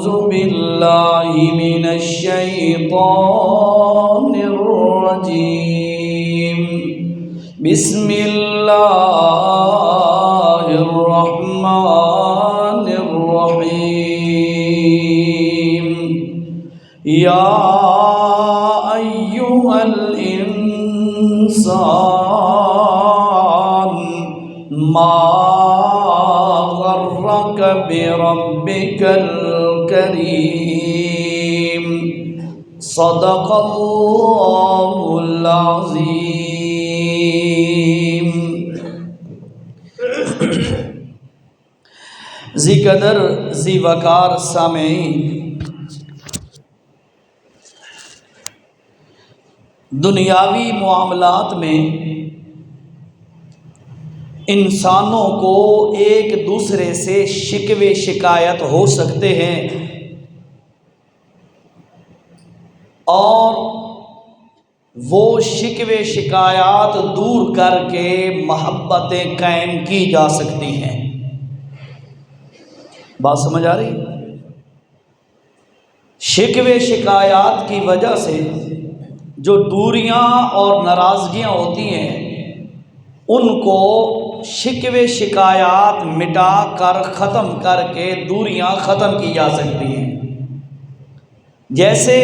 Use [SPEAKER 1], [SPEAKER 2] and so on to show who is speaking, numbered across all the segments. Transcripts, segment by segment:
[SPEAKER 1] أعوذ بالله من الشيطان الرجيم. بسم الله الرحمن الرحيم. يا أيها الإنسان ما غرك بربك الكريم. صدق الله العظيم. ذی قدر ذی وقار سامعین، دنیاوی معاملات میں انسانوں کو ایک دوسرے سے شکوے شکایت ہو سکتے ہیں، اور وہ شکوے شکایات دور کر کے محبتیں قائم کی جا سکتی ہیں۔ بات سمجھ آ رہی؟ شکوے شکایات کی وجہ سے جو دوریاں اور ناراضگیاں ہوتی ہیں، ان کو شکوے شکایات مٹا کر ختم کر کے دوریاں ختم کی جا سکتی ہیں۔ جیسے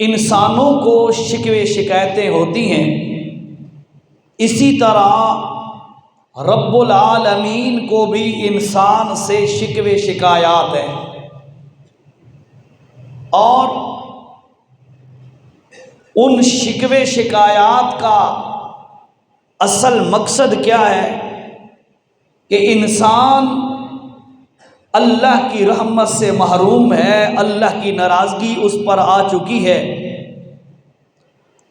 [SPEAKER 1] انسانوں کو شکوے شکایتیں ہوتی ہیں، اسی طرح رب العالمین کو بھی انسان سے شکوے شکایات ہیں، اور ان شکوے شکایات کا اصل مقصد کیا ہے کہ انسان اللہ کی رحمت سے محروم ہے، اللہ کی ناراضگی اس پر آ چکی ہے۔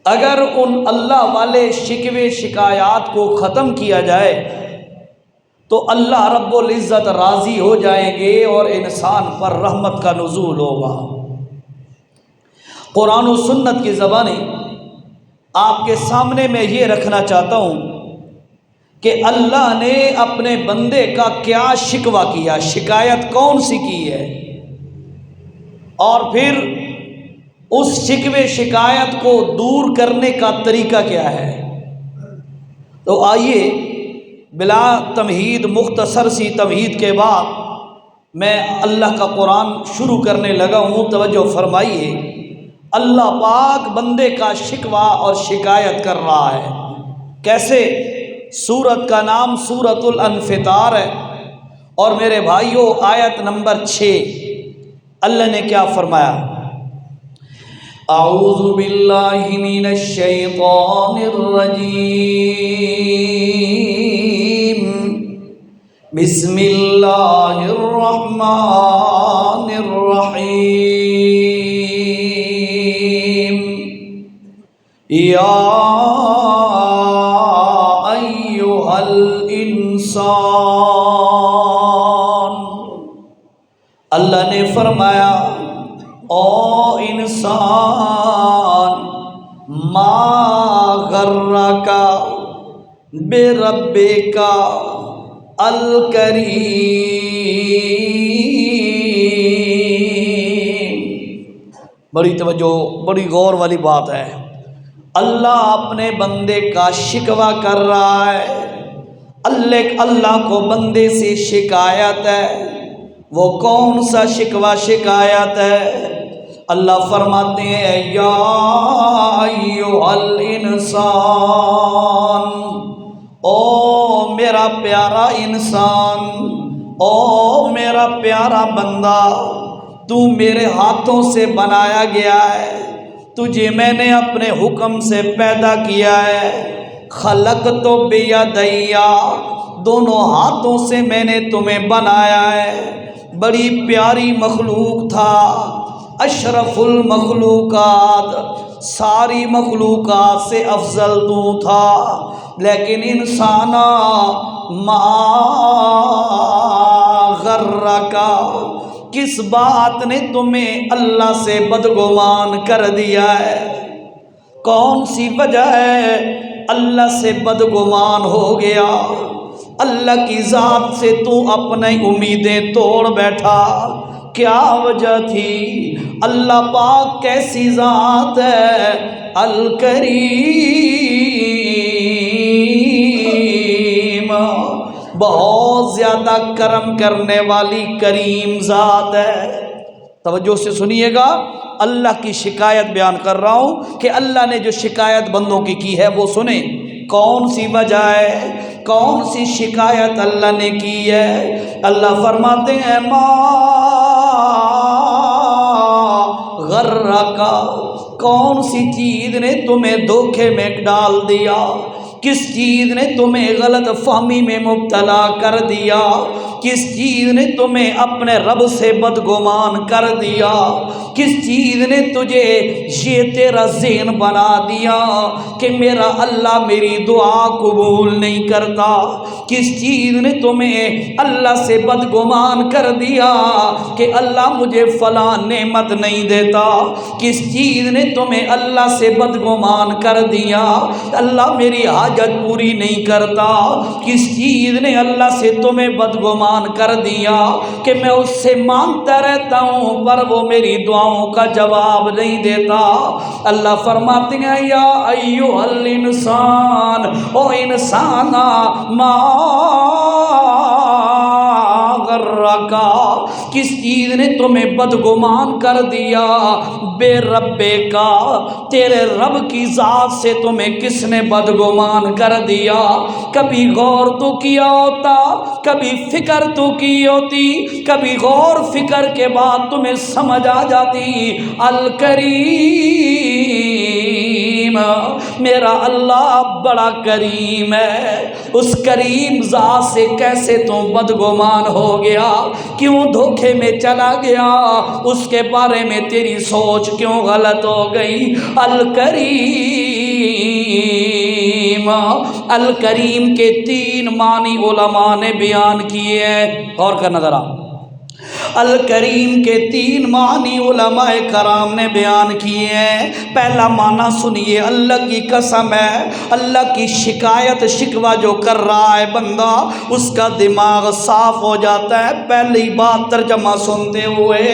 [SPEAKER 1] اگر ان اللہ والے شکوے شکایات کو ختم کیا جائے تو اللہ رب العزت راضی ہو جائیں گے اور انسان پر رحمت کا نزول ہوگا۔ قرآن و سنت کی زبانیں آپ کے سامنے میں یہ رکھنا چاہتا ہوں کہ اللہ نے اپنے بندے کا کیا شکوہ کیا، شکایت کون سی کی ہے، اور پھر اس شکوے شکایت کو دور کرنے کا طریقہ کیا ہے۔ تو آئیے بلا تمہید، مختصر سی تمہید کے بعد میں اللہ کا قرآن شروع کرنے لگا ہوں۔ توجہ فرمائیے، اللہ پاک بندے کا شکوہ اور شکایت کر رہا ہے۔ کیسے؟ سورت کا نام سورت الانفطار ہے، اور میرے بھائیوں آیت نمبر 6 اللہ نے کیا فرمایا؟ اعوذ باللہ من الشیطان الرجیم، بسم اللہ الرحمن الرحیم۔ یا ایھا الانسان، اللہ نے فرمایا او انسان، ما غرک بربک الکریم۔ بڑی توجہ، بڑی غور والی بات ہے۔ اللہ اپنے بندے کا شکوہ کر رہا ہے۔ اللہ کو بندے سے شکایت ہے۔ وہ کون سا شکوہ شکایت ہے؟ اللہ فرماتے ہیں یا ایھا الانسان، او میرا پیارا انسان، او میرا پیارا بندہ، تو میرے ہاتھوں سے بنایا گیا ہے، تجھے میں نے اپنے حکم سے پیدا کیا ہے۔ خلقت بیدی، دونوں ہاتھوں سے میں نے تمہیں بنایا ہے۔ بڑی پیاری مخلوق تھا، اشرف المخلوقات، ساری مخلوقات سے افضل تو تھا، لیکن انسانا ما غرک، کس بات نے تمہیں اللہ سے بدگمان کر دیا ہے؟ کون سی وجہ ہے اللہ سے بدگمان ہو گیا؟ اللہ کی ذات سے تو اپنی امیدیں توڑ بیٹھا، کیا وجہ تھی؟ اللہ پاک کیسی ذات ہے، الکریم، بہت زیادہ کرم کرنے والی کریم ذات ہے۔ توجہ سے سنیے گا، اللہ کی شکایت بیان کر رہا ہوں کہ اللہ نے جو شکایت بندوں کی ہے وہ سنیں۔ کون سی وجہ ہے، کون سی شکایت اللہ نے کی ہے؟ اللہ فرماتے ہیں ما غرک، کون سی چیز نے تمہیں دھوکے میں ڈال دیا، کس چیز نے تمہیں غلط فہمی میں مبتلا کر دیا، کس چیز نے تمہیں اپنے رب سے بدگمان کر دیا، کس چیز نے تجھے یہ تیرا ذہن بنا دیا کہ میرا اللہ میری دعا قبول نہیں کرتا، کس چیز نے تمہیں اللہ سے بدگمان کر دیا کہ اللہ مجھے فلاں نعمت نہیں دیتا، کس چیز نے تمہیں اللہ سے بدگمان کر دیا اللہ میری حاجت پوری نہیں کرتا، کس چیز نے اللہ سے تمہیں بدگمان کر دیا کہ میں اس سے مانگتا رہتا ہوں پر وہ میری دعاؤں کا جواب نہیں دیتا۔ اللہ فرماتے ہیں یا ایھا الانسان، او انسانا ما غرک، کس چیز نے تمہیں بدگمان کر دیا بے رب کا، تیرے رب کی ذات سے تمہیں کس نے بدگمان کر دیا؟ کبھی غور تو کیا ہوتا، کبھی فکر تو کی ہوتی، کبھی غور فکر کے بعد تمہیں سمجھ آ جاتی الکریم، میرا اللہ بڑا کریم ہے، اس کریم ذات سے کیسے تم بدگمان ہو گیا، کیوں دھوکے میں چلا گیا، اس کے بارے میں تیری سوچ کیوں غلط ہو گئی؟ الکریم، الکریم کے 3 معنی علماء نے بیان کیے ہیں، غور کرنا ذرا، الکریم کے 3 معنی علماء کرام نے بیان کیے ہیں۔ پہلا معنی سنیے، اللہ کی قسم ہے، اللہ کی شکایت شکوہ جو کر رہا ہے بندہ، اس کا دماغ صاف ہو جاتا ہے۔ پہلی بات ترجمہ سنتے ہوئے،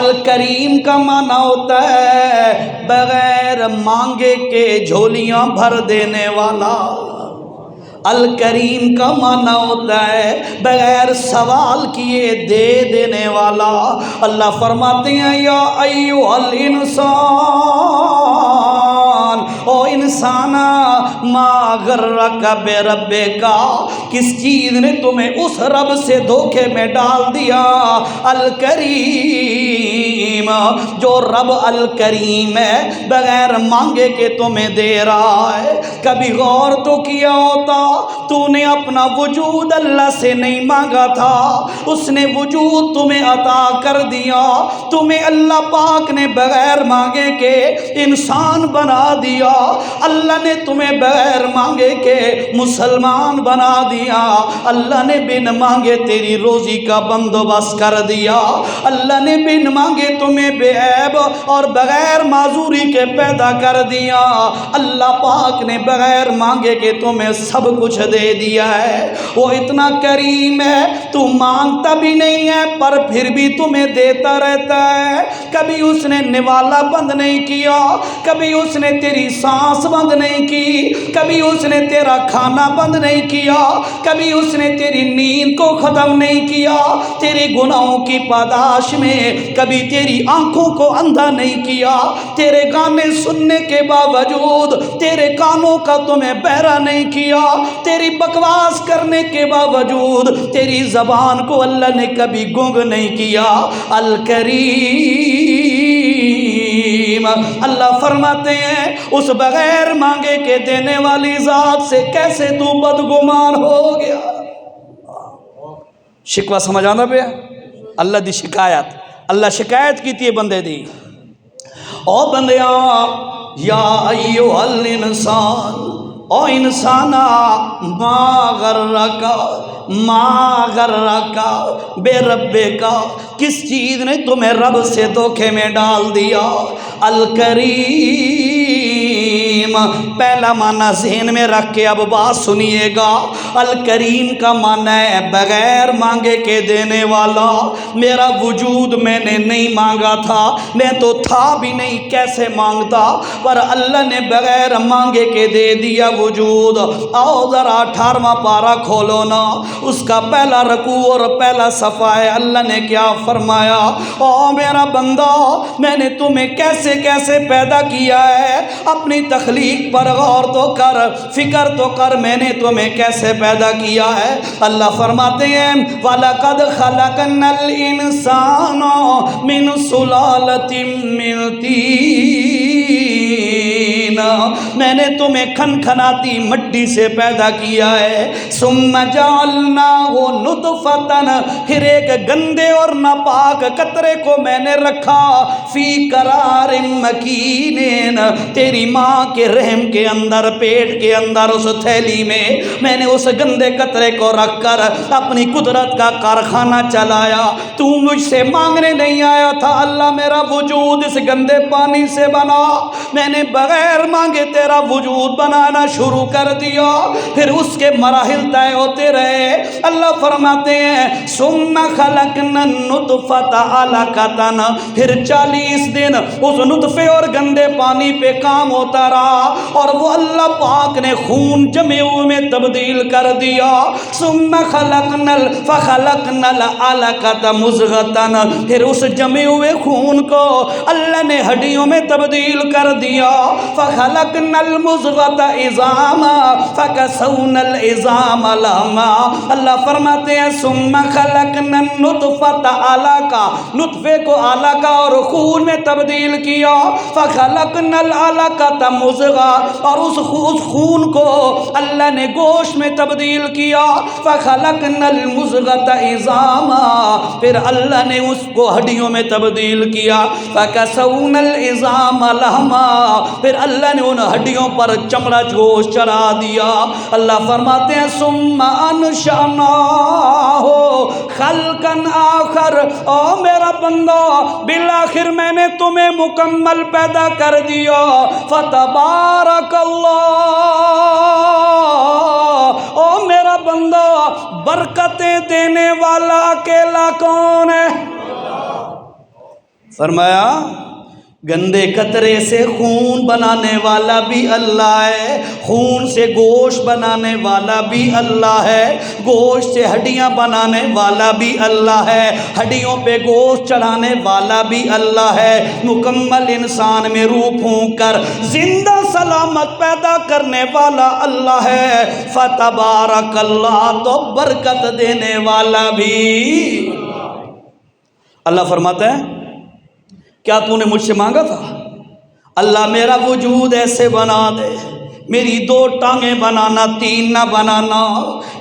[SPEAKER 1] الکریم کا معنی ہوتا ہے بغیر مانگے کے جھولیاں بھر دینے والا، الکریم کا معنی ہوتا ہے بغیر سوال کیے دے دینے والا۔ اللہ فرماتے ہیں یا ایھا الانسان، او انسانا ما غرک بے ربک، کس چیز نے تمہیں اس رب سے دھوکے میں ڈال دیا؟ الکریم، جو رب الکریم ہے بغیر مانگے کے تمہیں دے رہا ہے۔ کبھی غور تو کیا ہوتا، تو نے اپنا وجود اللہ سے نہیں مانگا تھا، اس نے وجود تمہیں عطا کر دیا، تمہیں اللہ پاک نے بغیر مانگے کے انسان بنا دیا، اللہ نے تمہیں بغیر مانگے کے مسلمان بنا دیا، اللہ نے بن مانگے تیری روزی کا بندوبست کر دیا، اللہ نے بن مانگے تمہیں بے عیب اور بغیر معذوری کے پیدا کر دیا، اللہ پاک نے بغیر مانگے کہ تمہیں سب کچھ دے دیا ہے۔ وہ اتنا کریم ہے، تو مانگتا بھی نہیں ہے پر پھر بھی تمہیں دیتا رہتا ہے۔ کبھی اس نے نوالا بند نہیں کیا، کبھی اس نے تیری سانس بند نہیں کی، کبھی اس نے تیرا کھانا بند نہیں کیا، کبھی اس نے تیری نیند کو ختم نہیں کیا، تیرے گناہوں کی پاداش میں کبھی تیری آنکھوں کو اندھا نہیں کیا، تیرے گانے سننے کے باوجود تیرے کانوں کا تمہیں بہرا نہیں کیا، تیری بکواس کرنے کے باوجود تیری زبان کو اللہ نے کبھی گونگ نہیں کیا۔ الکریم، اللہ فرماتے ہیں اس بغیر مانگے کے دینے والی ذات سے کیسے تو بدگمان ہو گیا۔ شکوہ سمجھ آنا پیا؟ اللہ دی شکایت، اللہ شکایت کی تھی بندے دی، او بندیاں یا ایھا الانسان، او انسانا ما غرک بے ربک، کس چیز نے تمہیں رب سے دھوکے میں ڈال دیا؟ الکریم، پہلا معنی ذہن میں رکھ کے اب بات سنیے گا۔ الکریم کا معنی ہے بغیر مانگے کے دینے والا۔ میرا وجود میں نے نہیں مانگا تھا، میں تو تھا بھی نہیں، کیسے مانگتا، پر اللہ نے بغیر مانگے کے دے دیا وجود۔ آؤ ذرا 18واں پارہ کھولو نا، اس کا پہلا رکوع اور پہلا صفحہ ہے۔ اللہ نے کیا فرمایا؟ او میرا بندہ، میں نے تمہیں کیسے کیسے پیدا کیا ہے، اپنی تخلیق پر غور تو کر، فکر تو کر، میں نے تمہیں کیسے پیدا کیا ہے۔ اللہ فرماتے ہیں وَلَقَدْ خَلَقْنَا الْإِنسَانَ مِنْ سُلَالَةٍ مِّن طِينٍ، میں نے تمہیں کھنکھناتی مٹی سے پیدا کیا ہے۔ ثُمَّ جَعَلْنَاهُ نُطْفَةً، پھر ایک گندے اور ناپاک قطرے کو میں نے رکھا، فی قرار مکین، تیری ماں کے رحم کے اندر، پیٹ کے اندر، اس تھیلی میں نے اس گندے قطرے کو رکھ کر اپنی قدرت کا کارخانہ چلایا۔ تو مجھ سے مانگنے نہیں آیا تھا، اللہ میرا وجود اس گندے پانی سے بنا، میں نے بغیر مانگے تیرا وجود بنانا شروع کر دیا، پھر اس کے مراحل طے ہوتے رہے۔ اللہ فرماتے ہیں ثم خلقنا النطفة علقة، پھر 40 دن اس نطفے اور گندے پانی پہ کام ہوتا رہا، اور وہ اللہ پاک نے خون جمے ہوئے میں تبدیل کر دیا۔ ثم فخلقنا العلقة مضغة، پھر اس جمے ہوئے خون کو اللہ نے ہڈیوں میں تبدیل کر دیا۔ فخلقنا المضغة عظاما فكسونا العظام لحما، اللہ فرماتے ہیں ثم خلقنا النطفة علقة، نطفے کو علقہ اور خون میں تبدیل کیا۔ فخلقنا العلقة مضغة، اور اس خون کو اللہ نے گوشت میں تبدیل کیا۔ فخلقنا المضغة عظاما، پھر اللہ نے اس کو ہڈیوں میں تبدیل کیا۔ فكسونا العظام لحما، پھر اللہ نے ان ہڈیوں پر چمڑا گوشت چڑھا دیا۔ اللہ فرماتے ہیں ثم انشأناہ خلقا آخر، او میرا بندہ بالآخر میں نے تمہیں مکمل پیدا کر دیا۔ فتبارک اللہ، او میرا بندہ برکتیں دینے والا اکیلا کون ہے؟ فرمایا گندے قطرے سے خون بنانے والا بھی اللہ ہے، خون سے گوشت بنانے والا بھی اللہ ہے، گوشت سے ہڈیاں بنانے والا بھی اللہ ہے، ہڈیوں پہ گوشت چڑھانے والا بھی اللہ ہے، مکمل انسان میں روح پھونک کر زندہ سلامت پیدا کرنے والا اللہ ہے۔ فتبارک اللہ، تو برکت دینے والا بھی۔ اللہ فرماتا ہے کیا تو نے مجھ سے مانگا تھا؟ اللہ میرا وجود ایسے بنا دے، میری 2 ٹانگیں بنانا، 3 نہ بنانا،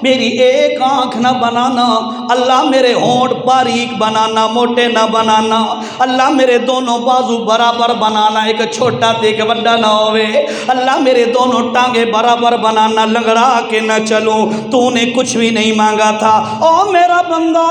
[SPEAKER 1] میری 1 آنکھ نہ بنانا، اللہ میرے ہونٹ باریک بنانا، موٹے نہ بنانا، اللہ میرے دونوں بازو برابر بنانا، ایک چھوٹا تے ایک بڑا نہ ہوئے، اللہ میرے دونوں ٹانگیں برابر بنانا، لنگڑا کے نہ چلوں۔ تو نے کچھ بھی نہیں مانگا تھا، او میرا بندہ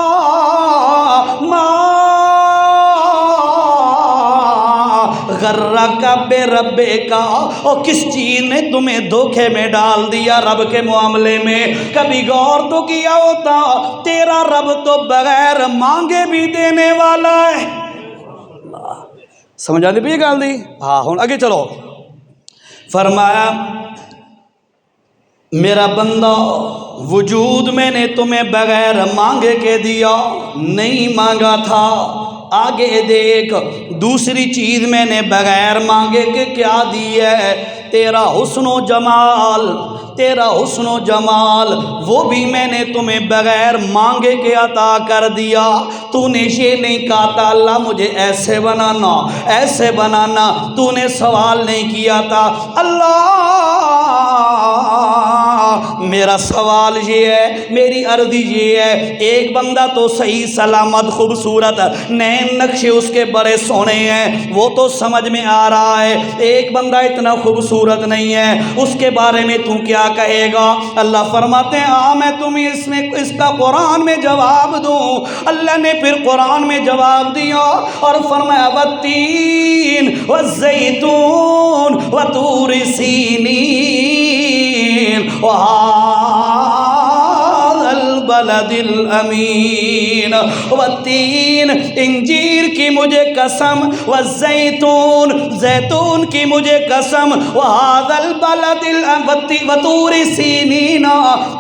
[SPEAKER 1] غرک بے ربے کا، اور کس چیز نے تمہیں دھوکے میں ڈال دیا رب کے معاملے میں؟ کبھی غور تو کیا ہوتا تیرا رب تو بغیر مانگے بھی دینے والا ہے۔ سمجھا دی پی گل دی؟ ہاں ہن اگے چلو۔ فرمایا میرا بندہ وجود میں نے تمہیں بغیر مانگے کے دیا، نہیں مانگا تھا۔ آگے دیکھ دوسری چیز میں نے بغیر مانگے کے کیا دی ہے؟ تیرا حسن و جمال، تیرا حسن و جمال وہ بھی میں نے تمہیں بغیر مانگے کے عطا کر دیا۔ تو نے یہ نہیں کہا تھا اللہ مجھے ایسے بنانا ایسے بنانا، تو نے سوال نہیں کیا تھا اللہ میرا سوال یہ ہے، میری عرض یہ ہے، ایک بندہ تو صحیح سلامت خوبصورت، نین نقشے اس کے بڑے سونے ہیں، وہ تو سمجھ میں آ رہا ہے، ایک بندہ اتنا خوبصورت نہیں ہے، اس کے بارے میں تو کیا کہے گا؟ اللہ فرماتے ہیں میں تمہیں اس کا قرآن میں جواب دوں۔ اللہ نے پھر قرآن میں جواب دیا اور فرمایا والتین والزیتون وطور سینین البلد الامین، والتین انجیر کی مجھے قسم، والزیتون زیتون کی مجھے قسم، وہذا البلد وطور سینین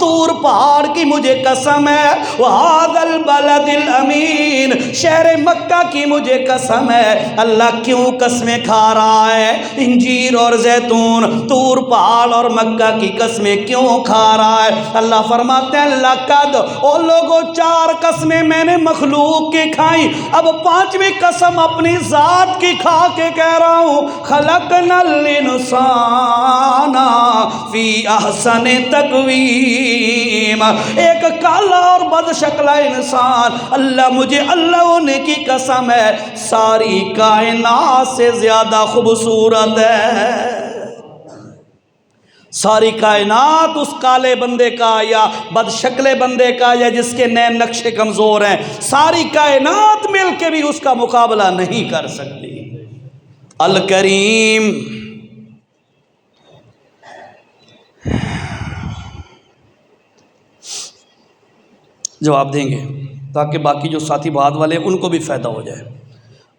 [SPEAKER 1] طور پہاڑ کی مجھے قسم ہے، وہذا البلد الامین شہر مکہ کی مجھے قسم ہے۔ اللہ کیوں قسمیں کھا رہا ہے؟ انجیر اور زیتون، طور پہاڑ اور مکہ کی قسمیں کیوں کھا رہا ہے؟ اللہ فرماتے ہیں لقد، او لوگوں 4 قسمیں میں نے مخلوق کی کھائیں، اب 5ویں قسم اپنی ذات کی کھا کے کہہ رہا ہوں، خلقنا الانسان فی احسن تقویم، ایک کالا اور بد شکل انسان، اللہ ہونے کی قسم ہے ساری کائنات سے زیادہ خوبصورت ہے۔ ساری کائنات اس کالے بندے کا یا بد شکلے بندے کا یا جس کے نین نقشے کمزور ہیں، ساری کائنات مل کے بھی اس کا مقابلہ نہیں کر سکتی۔ الکریم، جواب دیں گے تاکہ باقی جو ساتھی بعد والے ان کو بھی فائدہ ہو جائے۔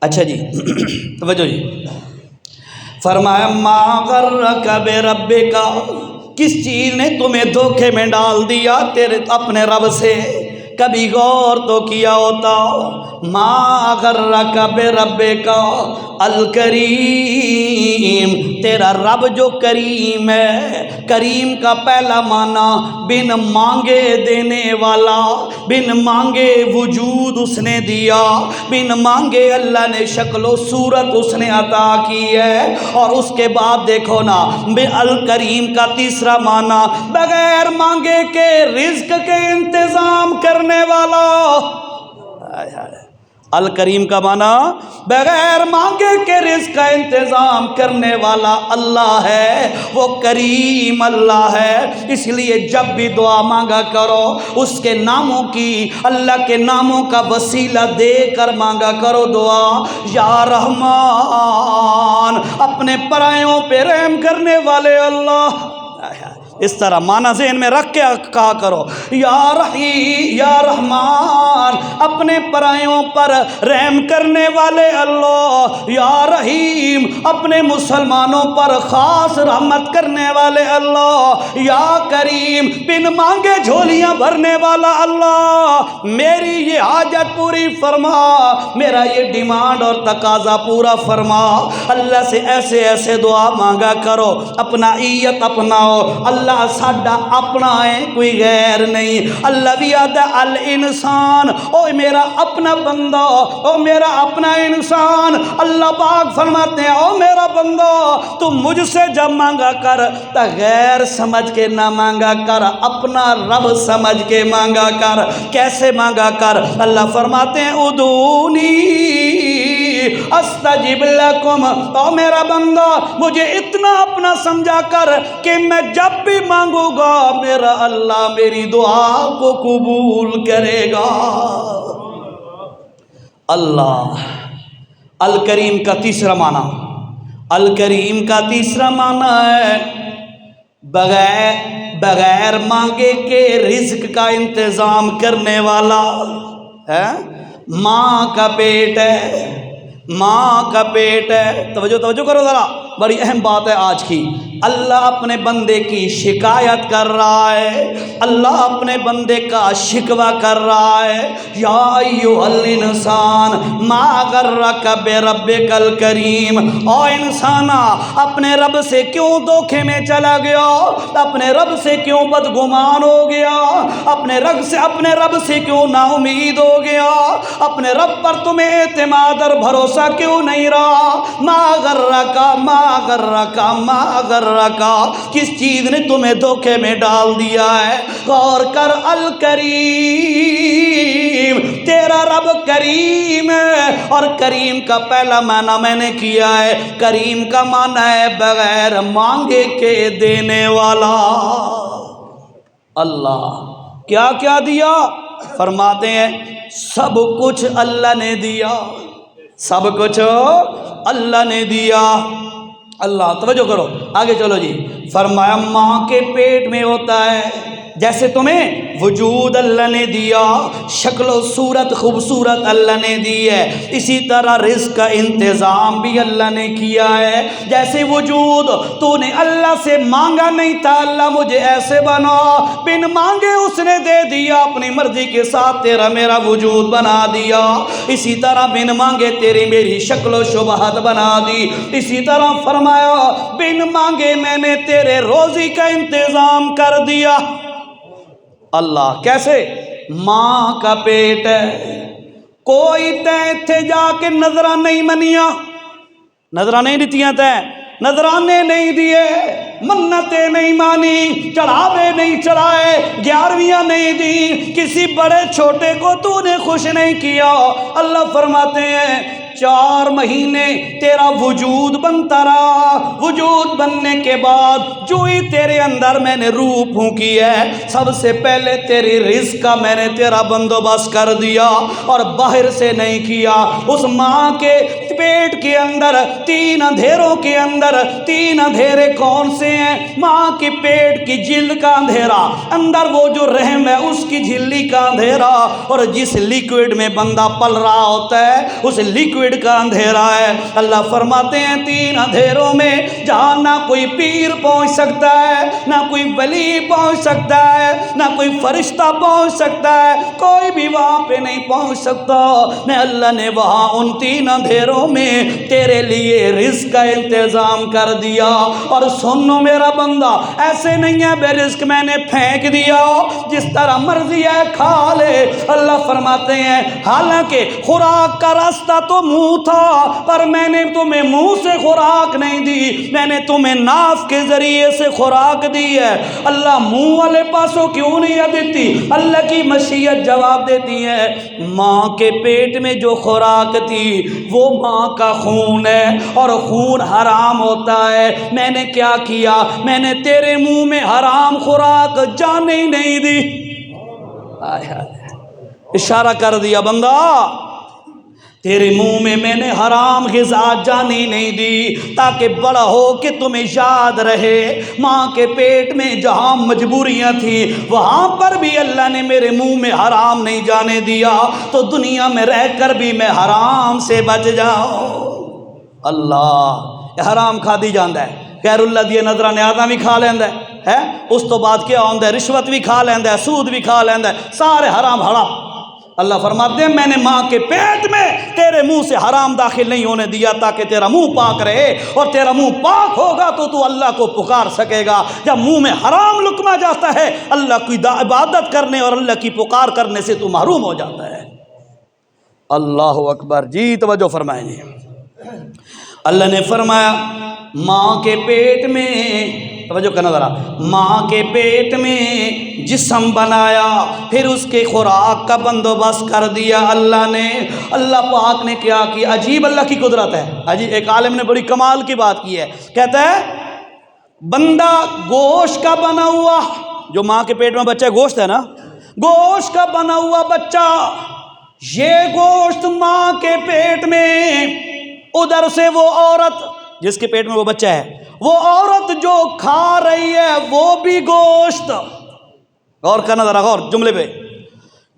[SPEAKER 1] اچھا جی توجہ جی، فرمایا ما غرک بربک، کس چیز نے تمہیں دھوکے میں ڈال دیا تیرے اپنے رب سے؟ کبھی غور تو کیا ہوتا؟ ما غرک بربک الکریم، تیرا رب جو کریم ہے، کریم کا پہلا معنی بن مانگے دینے والا، بن مانگے وجود اس نے دیا، بن مانگے اللہ نے شکل و صورت اس نے عطا کی ہے۔ اور اس کے بعد دیکھو نا، الکریم کا تیسرا معنی بغیر مانگے کے رزق کے انتظام کرنے والا۔ الکریم کا معنی بغیر مانگے کے رزق کا انتظام کرنے والا اللہ ہے، وہ کریم اللہ ہے۔ اس لیے جب بھی دعا مانگا کرو اس کے ناموں کی، اللہ کے ناموں کا وسیلہ دے کر مانگا کرو دعا۔ یا رحمان، اپنے پرائیوں پہ رحم کرنے والے اللہ، اس طرح معنی ذہن میں رکھ کے کہا کرو یا رحیم، یا رحمان، اپنے پرائیوں پر رحم کرنے والے اللہ، یا رحیم، اپنے مسلمانوں پر خاص رحمت کرنے والے اللہ، یا کریم، بن مانگے جھولیاں بھرنے والا اللہ، میری یہ حاجت پوری فرما، میرا یہ ڈیمانڈ اور تقاضا پورا فرما۔ اللہ سے ایسے ایسے دعا مانگا کرو، اپنا ایت اپناؤ، اللہ ساڈا اپنا ہے، کوئی غیر نہیں۔ اللہ ویاد الانسان، او میرا اپنا بندہ، او میرا اپنا انسان، اللہ پاک فرماتے ہیں او میرا بندہ تو مجھ سے جب مانگا کر تو غیر سمجھ کے نہ مانگا کر، اپنا رب سمجھ کے مانگا کر۔ کیسے مانگا کر؟ اللہ فرماتے ہیں ادعونی استجب لکم، او میرا بندہ مجھے اتنا اپنا سمجھا کر کہ میں جب بھی مانگوں گا میرا اللہ میری دعا کو قبول کرے گا۔ اللہ الکریم کا تیسرا معنی، الکریم کا تیسرا معنی ہے بغیر مانگے کے رزق کا انتظام کرنے والا ہے۔ ماں کا پیٹ ہے، ماں کا پیٹ ہے، توجہ کرو ذرا، بڑی اہم بات ہے آج کی۔ اللہ اپنے بندے کی شکایت کر رہا ہے، اللہ اپنے بندے کا شکوہ کر رہا ہے۔ یا ایھا الانسان ما غرک بربک الکریم، او انسانا اپنے رب سے کیوں دھوکے میں چلا گیا، اپنے رب سے کیوں بدگمان ہو گیا، اپنے رب سے کیوں نا امید ہو گیا، اپنے رب پر تمہیں اعتماد اور بھروسہ کیوں نہیں رہا؟ ما غرک، ما ما غرکا، کس چیز نے تمہیں دھوکے میں ڈال دیا ہے؟ غور کر، الکریم، تیرا رب کریم ہے، اور کریم کا پہلا معنی میں نے کیا ہے، کریم کا معنی ہے بغیر مانگے کے دینے والا۔ اللہ کیا کیا دیا؟ فرماتے ہیں سب کچھ اللہ نے دیا، سب کچھ اللہ نے دیا۔ اللہ توجہ کرو، آگے چلو جی۔ فرمایا ماں کے پیٹ میں ہوتا ہے، جیسے تمہیں وجود اللہ نے دیا، شکل و صورت خوبصورت اللہ نے دی ہے، اسی طرح رزق کا انتظام بھی اللہ نے کیا ہے۔ جیسے وجود تو نے اللہ سے مانگا نہیں تھا، اللہ مجھے ایسے بنا، بن مانگے اس نے دے دیا، اپنی مرضی کے ساتھ تیرا میرا وجود بنا دیا۔ اسی طرح بن مانگے تیری میری شکل و شبہت بنا دی۔ اسی طرح فرمایا بن مانگے میں نے تیرے روزی کا انتظام کر دیا۔ اللہ کیسے؟ ماں کا پیٹ ہے، کوئی تے جا کے نظرہ نہیں منیا، نظرہ نہیں دیتیاں تے، نظرانے نہیں دیے، منتیں نہیں مانی، چڑھاوے نہیں چڑھائے، گیارہویاں نہیں دی، کسی بڑے چھوٹے کو تو نے خوش نہیں کیا۔ اللہ فرماتے ہیں 4 مہینے تیرا وجود بنتا رہا، وجود بننے کے بعد جو ہی تیرے اندر میں نے روح پھونکی ہے، سب سے پہلے تیری رزق کا میں نے تیرا بندوبست کر دیا، اور باہر سے نہیں کیا۔ اس ماں کے پیٹ کے اندر 3 اندھیروں کے اندر 3 اندھیرے کون سے ہیں؟ ماں کے پیٹ کی جلد کا اندھیرا، اندر وہ جو رحم ہے اس کی جھلی کا اندھیرا، اور جس لیکوڈ میں بندہ پل رہا ہوتا ہے اس لیکوڈ کا اندھیرا ہے۔ اللہ فرماتے ہیں 3 اندھیروں میں جہاں نہ کوئی پیر پہنچ سکتا ہے، نہ کوئی ولی پہنچ سکتا ہے، نہ کوئی فرشتہ پہنچ سکتا ہے، کوئی بھی وہاں پہ نہیں پہنچ سکتا، میں اللہ نے وہاں ان 3 اندھیروں میں تیرے لیے رزق کا انتظام کر دیا۔ اور سنو میرا بندہ، ایسے نہیں ہے بے رزق میں نے پھینک دیا، جس طرح مرضی ہے کھا لے۔ اللہ فرماتے ہیں حالانکہ خوراک کا راستہ تو منہ تھا، پر میں نے تمہیں منہ سے خوراک نہیں دی، میں نے تمہیں ناف کے ذریعے سے خوراک دی ہے۔ اللہ منہ والے پاسوں کیوں نہیں دیتی؟ اللہ کی مشیت جواب دیتی ہے ماں کے پیٹ میں جو خوراک تھی وہ ماں کا خون ہے، اور خون حرام ہوتا ہے۔ میں نے کیا کیا؟ میں نے تیرے منہ میں حرام خوراک جانے ہی نہیں دی۔ اشارہ کر دیا بندہ، تیرے منہ میں نے حرام غذا جانی نہیں دی، تاکہ بڑا ہو کہ تمہیں یاد رہے ماں کے پیٹ میں جہاں مجبوریاں تھیں وہاں پر بھی اللہ نے میرے منہ میں حرام نہیں جانے دیا، تو دنیا میں رہ کر بھی میں حرام سے بچ جاؤں۔ اللہ حرام کھا دی جاندہ ہے، غیر اللہ دیے نظرانے آدم بھی کھا لیندہ ہے، اس تو بعد کیا ہوندہ ہے؟ رشوت بھی کھا لیندہ ہے، سود بھی کھا لیندہ ہے، سارے حرام حرام۔ اللہ فرماتے ہیں میں نے ماں کے پیٹ میں تیرے منہ سے حرام داخل نہیں ہونے دیا، تاکہ تیرا منہ پاک رہے، اور تیرا منہ پاک ہوگا تو تو اللہ کو پکار سکے گا۔ جب منہ میں حرام لقمہ جاتا ہے اللہ کی عبادت کرنے اور اللہ کی پکار کرنے سے تو محروم ہو جاتا ہے۔ اللہ اکبر جی، توجہ فرمائیں جی۔ اللہ نے فرمایا ماں کے پیٹ میں، توجہ کرنا ذرا، ماں کے پیٹ میں جسم بنایا، پھر اس کے خوراک کا بندوبست کر دیا اللہ نے۔ اللہ پاک نے کیا کیا؟ عجیب اللہ کی قدرت ہے۔ عجیب، ایک عالم نے بڑی کمال کی بات کی ہے، کہتا ہے بندہ گوشت کا بنا ہوا، جو ماں کے پیٹ میں بچہ گوشت ہے نا، گوشت کا بنا ہوا بچہ، یہ گوشت ماں کے پیٹ میں، ادھر سے وہ عورت جس کے پیٹ میں وہ بچہ ہے، وہ عورت جو کھا رہی ہے وہ بھی گوشت۔ غور کرنا ذرا، غور جملے پہ،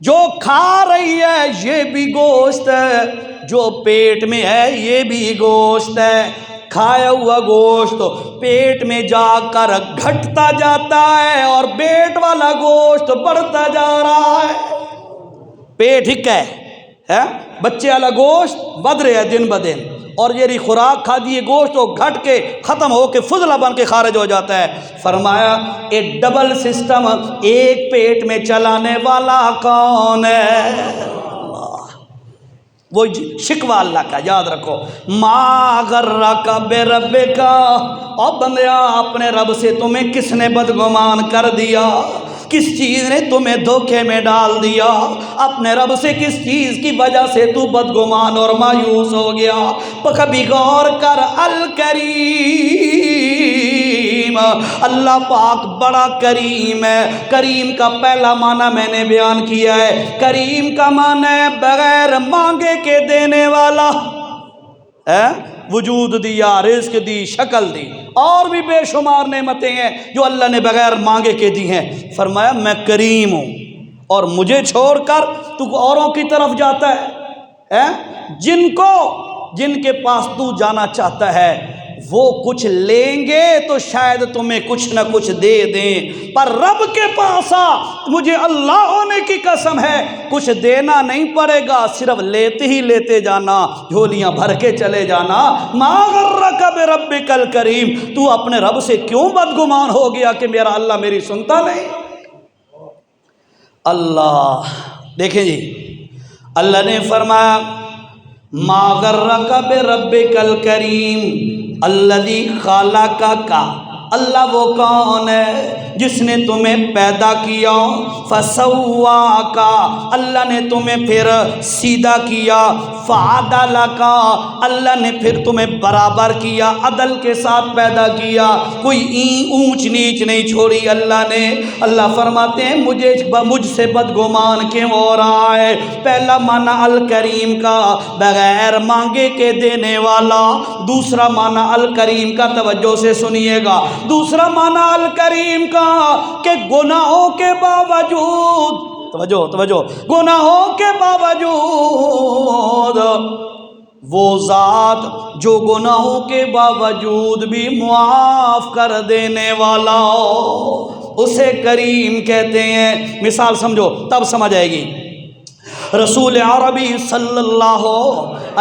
[SPEAKER 1] جو کھا رہی ہے یہ بھی گوشت ہے، جو پیٹ میں ہے یہ بھی گوشت ہے۔ کھایا ہوا گوشت پیٹ میں جا کر گھٹتا جاتا ہے، اور پیٹ والا گوشت بڑھتا جا رہا ہے۔ پیٹ ہک ہے، بچے والا گوشت بڑھ رہا ہے دن بدن، اور یہ خوراک کھا دیے گوشت وہ گھٹ کے ختم ہو کے فضلہ بن کے خارج ہو جاتا ہے۔ فرمایا ایک ڈبل سسٹم ایک پیٹ میں چلانے والا کون ہے؟ اللہ۔ وہ شکوہ اللہ کا یاد رکھو، ما غرک بربک، اور بندیا اپنے رب سے تمہیں کس نے بدگمان کر دیا؟ کس چیز نے تمہیں دھوکے میں ڈال دیا؟ اپنے رب سے کس چیز کی وجہ سے تو بدگمان اور مایوس ہو گیا؟ کبھی غور کر، الکریم، اللہ پاک بڑا کریم ہے۔ کریم کا پہلا معنی میں نے بیان کیا ہے، کریم کا معنی ہے بغیر مانگے کے دینے والا، وجود دیا، رزق دی، شکل دی، اور بھی بے شمار نعمتیں ہیں جو اللہ نے بغیر مانگے کے دی ہیں۔ فرمایا میں کریم ہوں، اور مجھے چھوڑ کر تو اوروں کی طرف جاتا ہے، جن کے پاس تو جانا چاہتا ہے وہ کچھ لیں گے تو شاید تمہیں کچھ نہ کچھ دے دیں، پر رب کے پاس مجھے اللہ ہونے کی قسم ہے کچھ دینا نہیں پڑے گا، صرف لیتے ہی لیتے جانا، جھولیاں بھر کے چلے جانا۔ ما غرک بربک الکریم، تو اپنے رب سے کیوں بدگمان ہو گیا کہ میرا اللہ میری سنتا نہیں؟ اللہ دیکھیں جی، اللہ نے فرمایا ما غرک بربک الکریم الذی خلقک، اللہ وہ کون ہے جس نے تمہیں پیدا کیا، فسواک، اللہ نے تمہیں پھر سیدھا کیا، فعدلک، اللہ نے پھر تمہیں برابر کیا، عدل کے ساتھ پیدا کیا، کوئی اونچ نیچ نہیں چھوڑی اللہ نے۔ اللہ فرماتے ہیں مجھ سے بدگمان کیوں ہو رہا ہے؟ پہلا معنی الکریم کا بغیر مانگے کے دینے والا، دوسرا معنی الکریم کا توجہ سے سنیے گا، دوسرا معنی الکریم کا کہ گناہوں کے باوجود، توجہ، گناہوں کے باوجود وہ ذات جو گناہوں کے باوجود بھی معاف کر دینے والا ہو، اسے کریم کہتے ہیں۔ مثال سمجھو تب سمجھ آئے گی۔ رسول عربی صلی اللہ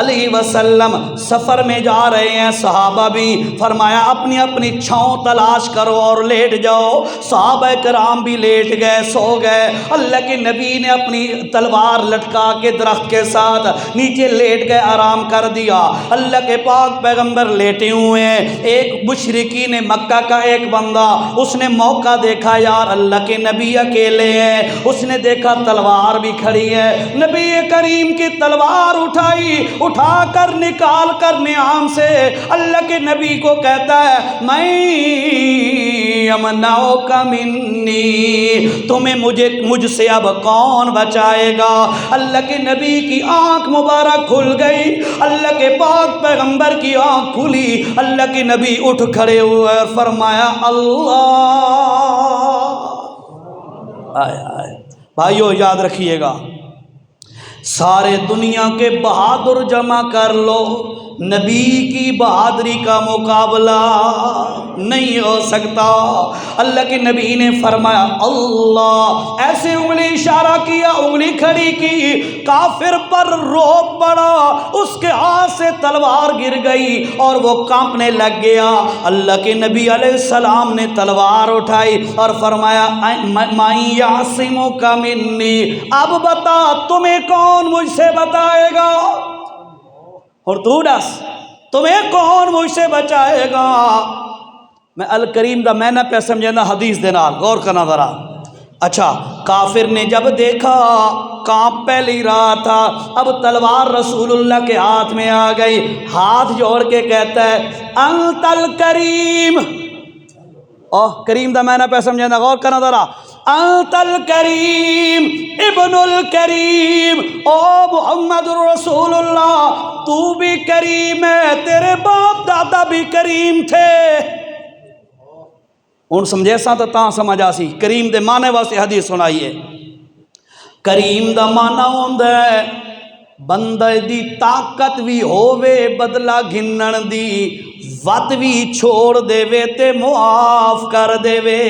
[SPEAKER 1] علیہ وسلم سفر میں جا رہے ہیں، صحابہ بھی، فرمایا اپنی اپنی چھاؤں تلاش کرو اور لیٹ جاؤ۔ صحابہ کرام بھی لیٹ گئے، سو گئے۔ اللہ کے نبی نے اپنی تلوار لٹکا کے درخت کے ساتھ نیچے لیٹ گئے، آرام کر دیا۔ اللہ کے پاک پیغمبر لیٹے ہوئے ہیں۔ ایک مشرکین مکہ کا ایک بندہ، اس نے موقع دیکھا یار اللہ کے نبی اکیلے ہیں، اس نے دیکھا تلوار بھی کھڑی ہے، نبی کریم کی تلوار اٹھا کر نکال کر نعام سے اللہ کے نبی کو کہتا ہے میں یمنعک منی، تمہیں مجھ سے اب کون بچائے گا؟ اللہ کے نبی کی آنکھ مبارک کھل گئی، اللہ کے پاک پیغمبر کی آنکھ کھلی، اللہ کے نبی اٹھ کھڑے ہوئے اور فرمایا اللہ۔ بھائیو یاد رکھیے گا، سارے دنیا کے بہادر جمع کر لو، نبی کی بہادری کا مقابلہ نہیں ہو سکتا۔ اللہ کے نبی نے فرمایا اللہ، ایسے انگلی اشارہ کیا، انگلی کھڑی کی، کافر پر روب پڑا، اس کے ہاتھ سے تلوار گر گئی اور وہ کانپنے لگ گیا۔ اللہ کے نبی علیہ السلام نے تلوار اٹھائی اور فرمایا من یعصمک منی، اب بتا تمہیں کون مجھ سے بتائے گا؟ اور تو ڈس تمہیں کون مجھ سے بچائے گا؟ میں الکریم دا میں نہ پہ سمجھنا حدیث دینا، غور کرنا ذرا۔ اچھا، کافر نے جب دیکھا کانپ پہلے ہی رہا تھا، اب تلوار رسول اللہ کے ہاتھ میں آ گئی، ہاتھ جوڑ کے کہتا ہے انت الکریم، کریم دا میں نہ پہ سمجھنا، غور کرنا ذرا۔ انت الکریم ابن الکریم، او محمد رسول اللہ تو بھی کریم ہے، تیرے باپ دادا بھی کریم تھے۔ ہن سمجھے سا تو تاں سمجھ آسی کریم دے معنی واسطے حدیث سنائیے۔ کریم دا معنی ہوندا ہے بندے دی طاقت بھی ہووے بدلہ گھنن دی، وت بھی چھوڑ دے وے تے معاف کر دے وے،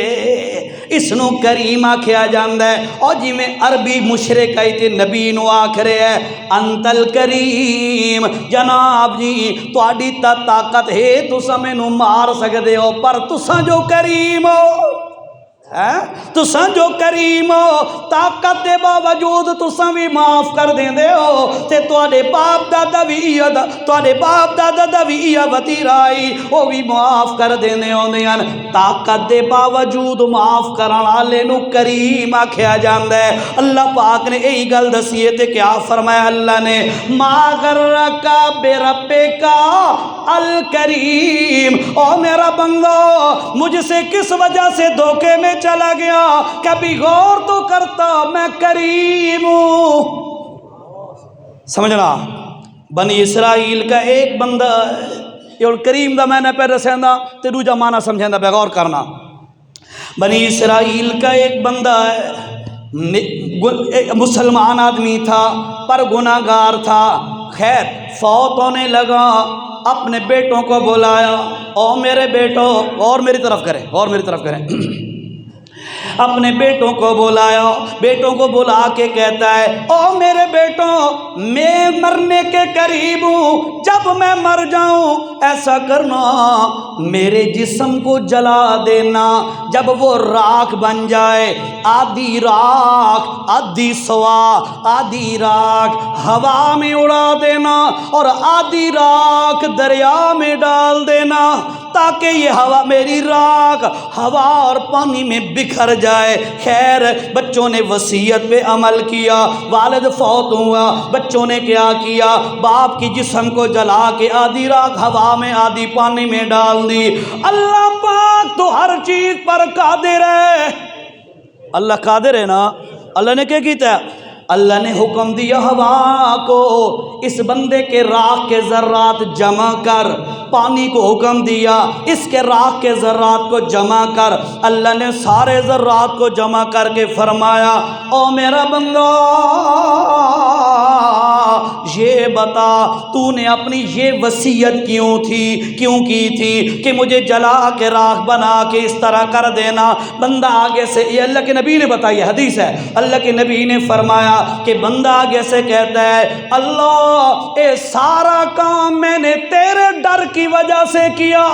[SPEAKER 1] اس نو کریم آکھیا جاندا ہے۔ اور جی میں عربی مشرک آئی تے نبی نو آکھ رہے ہے انت الکریم، جناب جی تواڈی تا طاقت ہے تساں مینوں مار سکدے ہو، پر تساں جو کریم ہو تساں جو کریم ہو طاقت دے باوجود تساں بھی معاف کر دیندے ہو تے تواڈے باپ دادا بھی وتیرائی وہ بھی معاف کر دیندے ہوندے ہن طاقت دے باوجود معاف کرن والے نو کریم آکھیا جاندا ہے اللہ پاک نے یہی گل دسی ہے تے کیا فرمایا اللہ نے ما غرکا بربکا الکریم او میرا بندہ مجھ سے کس وجہ سے دھوکے میں چلا گیا کبھی غور تو کرتا میں کریم ہوں سمجھنا بنی اسرائیل کا ایک بندہ ہے یہ کریم دا میں نے پہ رسیندہ تے دوجا معنی سمجھیندہ بے غور کرنا بنی اسرائیل کا ایک بندہ ہے مسلمان آدمی تھا پر گناہگار تھا خیر فوت ہونے لگا اپنے بیٹوں کو بلایا او میرے بیٹو اور میری طرف کریں اپنے بیٹوں کو بلایا بیٹوں کو بلا کے کہتا ہے او میرے بیٹوں میں مرنے کے قریب ہوں جب میں مر جاؤں ایسا کرنا میرے جسم کو جلا دینا جب وہ راکھ بن جائے آدھی راکھ آدھی سوا آدھی راکھ ہوا میں اڑا دینا اور آدھی راکھ دریا میں ڈال دینا تاکہ یہ ہوا میری راکھ ہوا اور پانی میں بکھر جائے خیر بچوں نے وصیت پہ عمل کیا والد فوت ہوا بچوں نے کیا کیا باپ کی جسم کو جلا کے آدھی راکھ ہوا میں آدھی پانی میں ڈال دی اللہ پاک تو ہر چیز پر قادر ہے اللہ قادر ہے نا اللہ نے کیا کیتا ہے اللہ نے حکم دیا ہوا کو اس بندے کے راکھ کے ذرات جمع کر پانی کو حکم دیا اس کے راکھ کے ذرات کو جمع کر اللہ نے سارے ذرات کو جمع کر کے فرمایا او میرا بندہ یہ بتا تو نے اپنی یہ وصیت کیوں کی تھی کہ مجھے جلا کے راکھ بنا کے اس طرح کر دینا بندہ آگے سے یہ اللہ کے نبی نے بتائی حدیث ہے اللہ کے نبی نے فرمایا کہ بندہ آگے سے کہتا ہے اللہ اے سارا کام میں نے تیرے ڈر کی وجہ سے کیا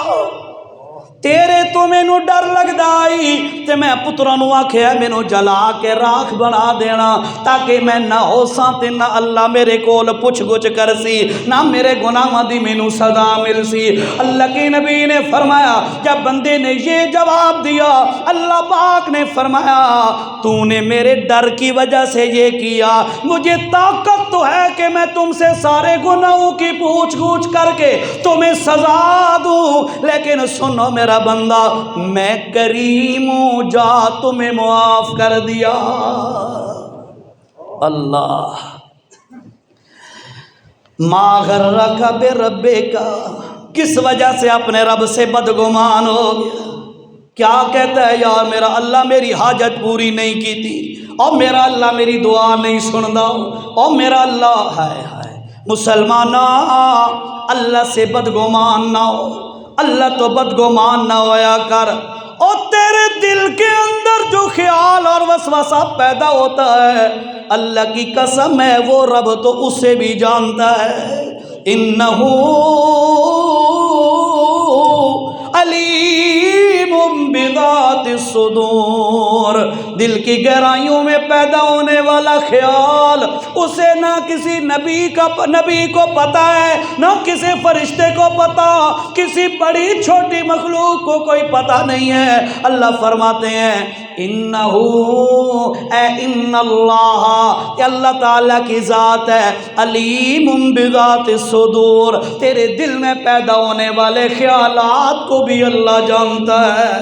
[SPEAKER 1] تیرے تو مینو ڈر لگدا آئی تے میں پترا نو آکھیا مینو جلا کے راکھ بنا دینا تاکہ میں نہ ہو ساں تے نہ اللہ میرے کول پوچھ گچھ کر سی نہ میرے گناہاں دی مینو سزا مل سی اللہ کے نبی نے فرمایا جب بندے نے یہ جواب دیا اللہ پاک نے فرمایا تو نے میرے ڈر کی وجہ سے یہ کیا مجھے طاقت تو ہے کہ میں تم سے سارے گناہوں کی پوچھ گچھ کر کے تمہیں سزا دوں لیکن سنو میرا بندہ میں کریم ہوں جا تمہیں معاف کر دیا اللہ ما غرک بربک کس وجہ سے اپنے رب سے بدگمان ہو گیا کیا کہتا ہے یار میرا اللہ میری حاجت پوری نہیں کی تھی اور میرا اللہ میری دعا نہیں سندا اور میرا اللہ ہے مسلمانہ اللہ سے بدگمان نہ ہو اللہ تو بدگمان نہ ہویا کر اور تیرے دل کے اندر جو خیال اور وسوسہ پیدا ہوتا ہے اللہ کی قسم ہے وہ رب تو اسے بھی جانتا ہے انہو علیم بذات الصدور دل کی گہرائیوں میں پیدا ہونے والا خیال اسے نہ کسی نبی کو پتہ ہے نہ کسی فرشتے کو پتہ کسی بڑی چھوٹی مخلوق کو کوئی پتہ نہیں ہے اللہ فرماتے ہیں انہو اے ان اللہ یہ اللہ تعالیٰ کی ذات ہے علیم بذات الصدور تیرے دل میں پیدا ہونے والے خیالات کو بھی اللہ جانتا ہے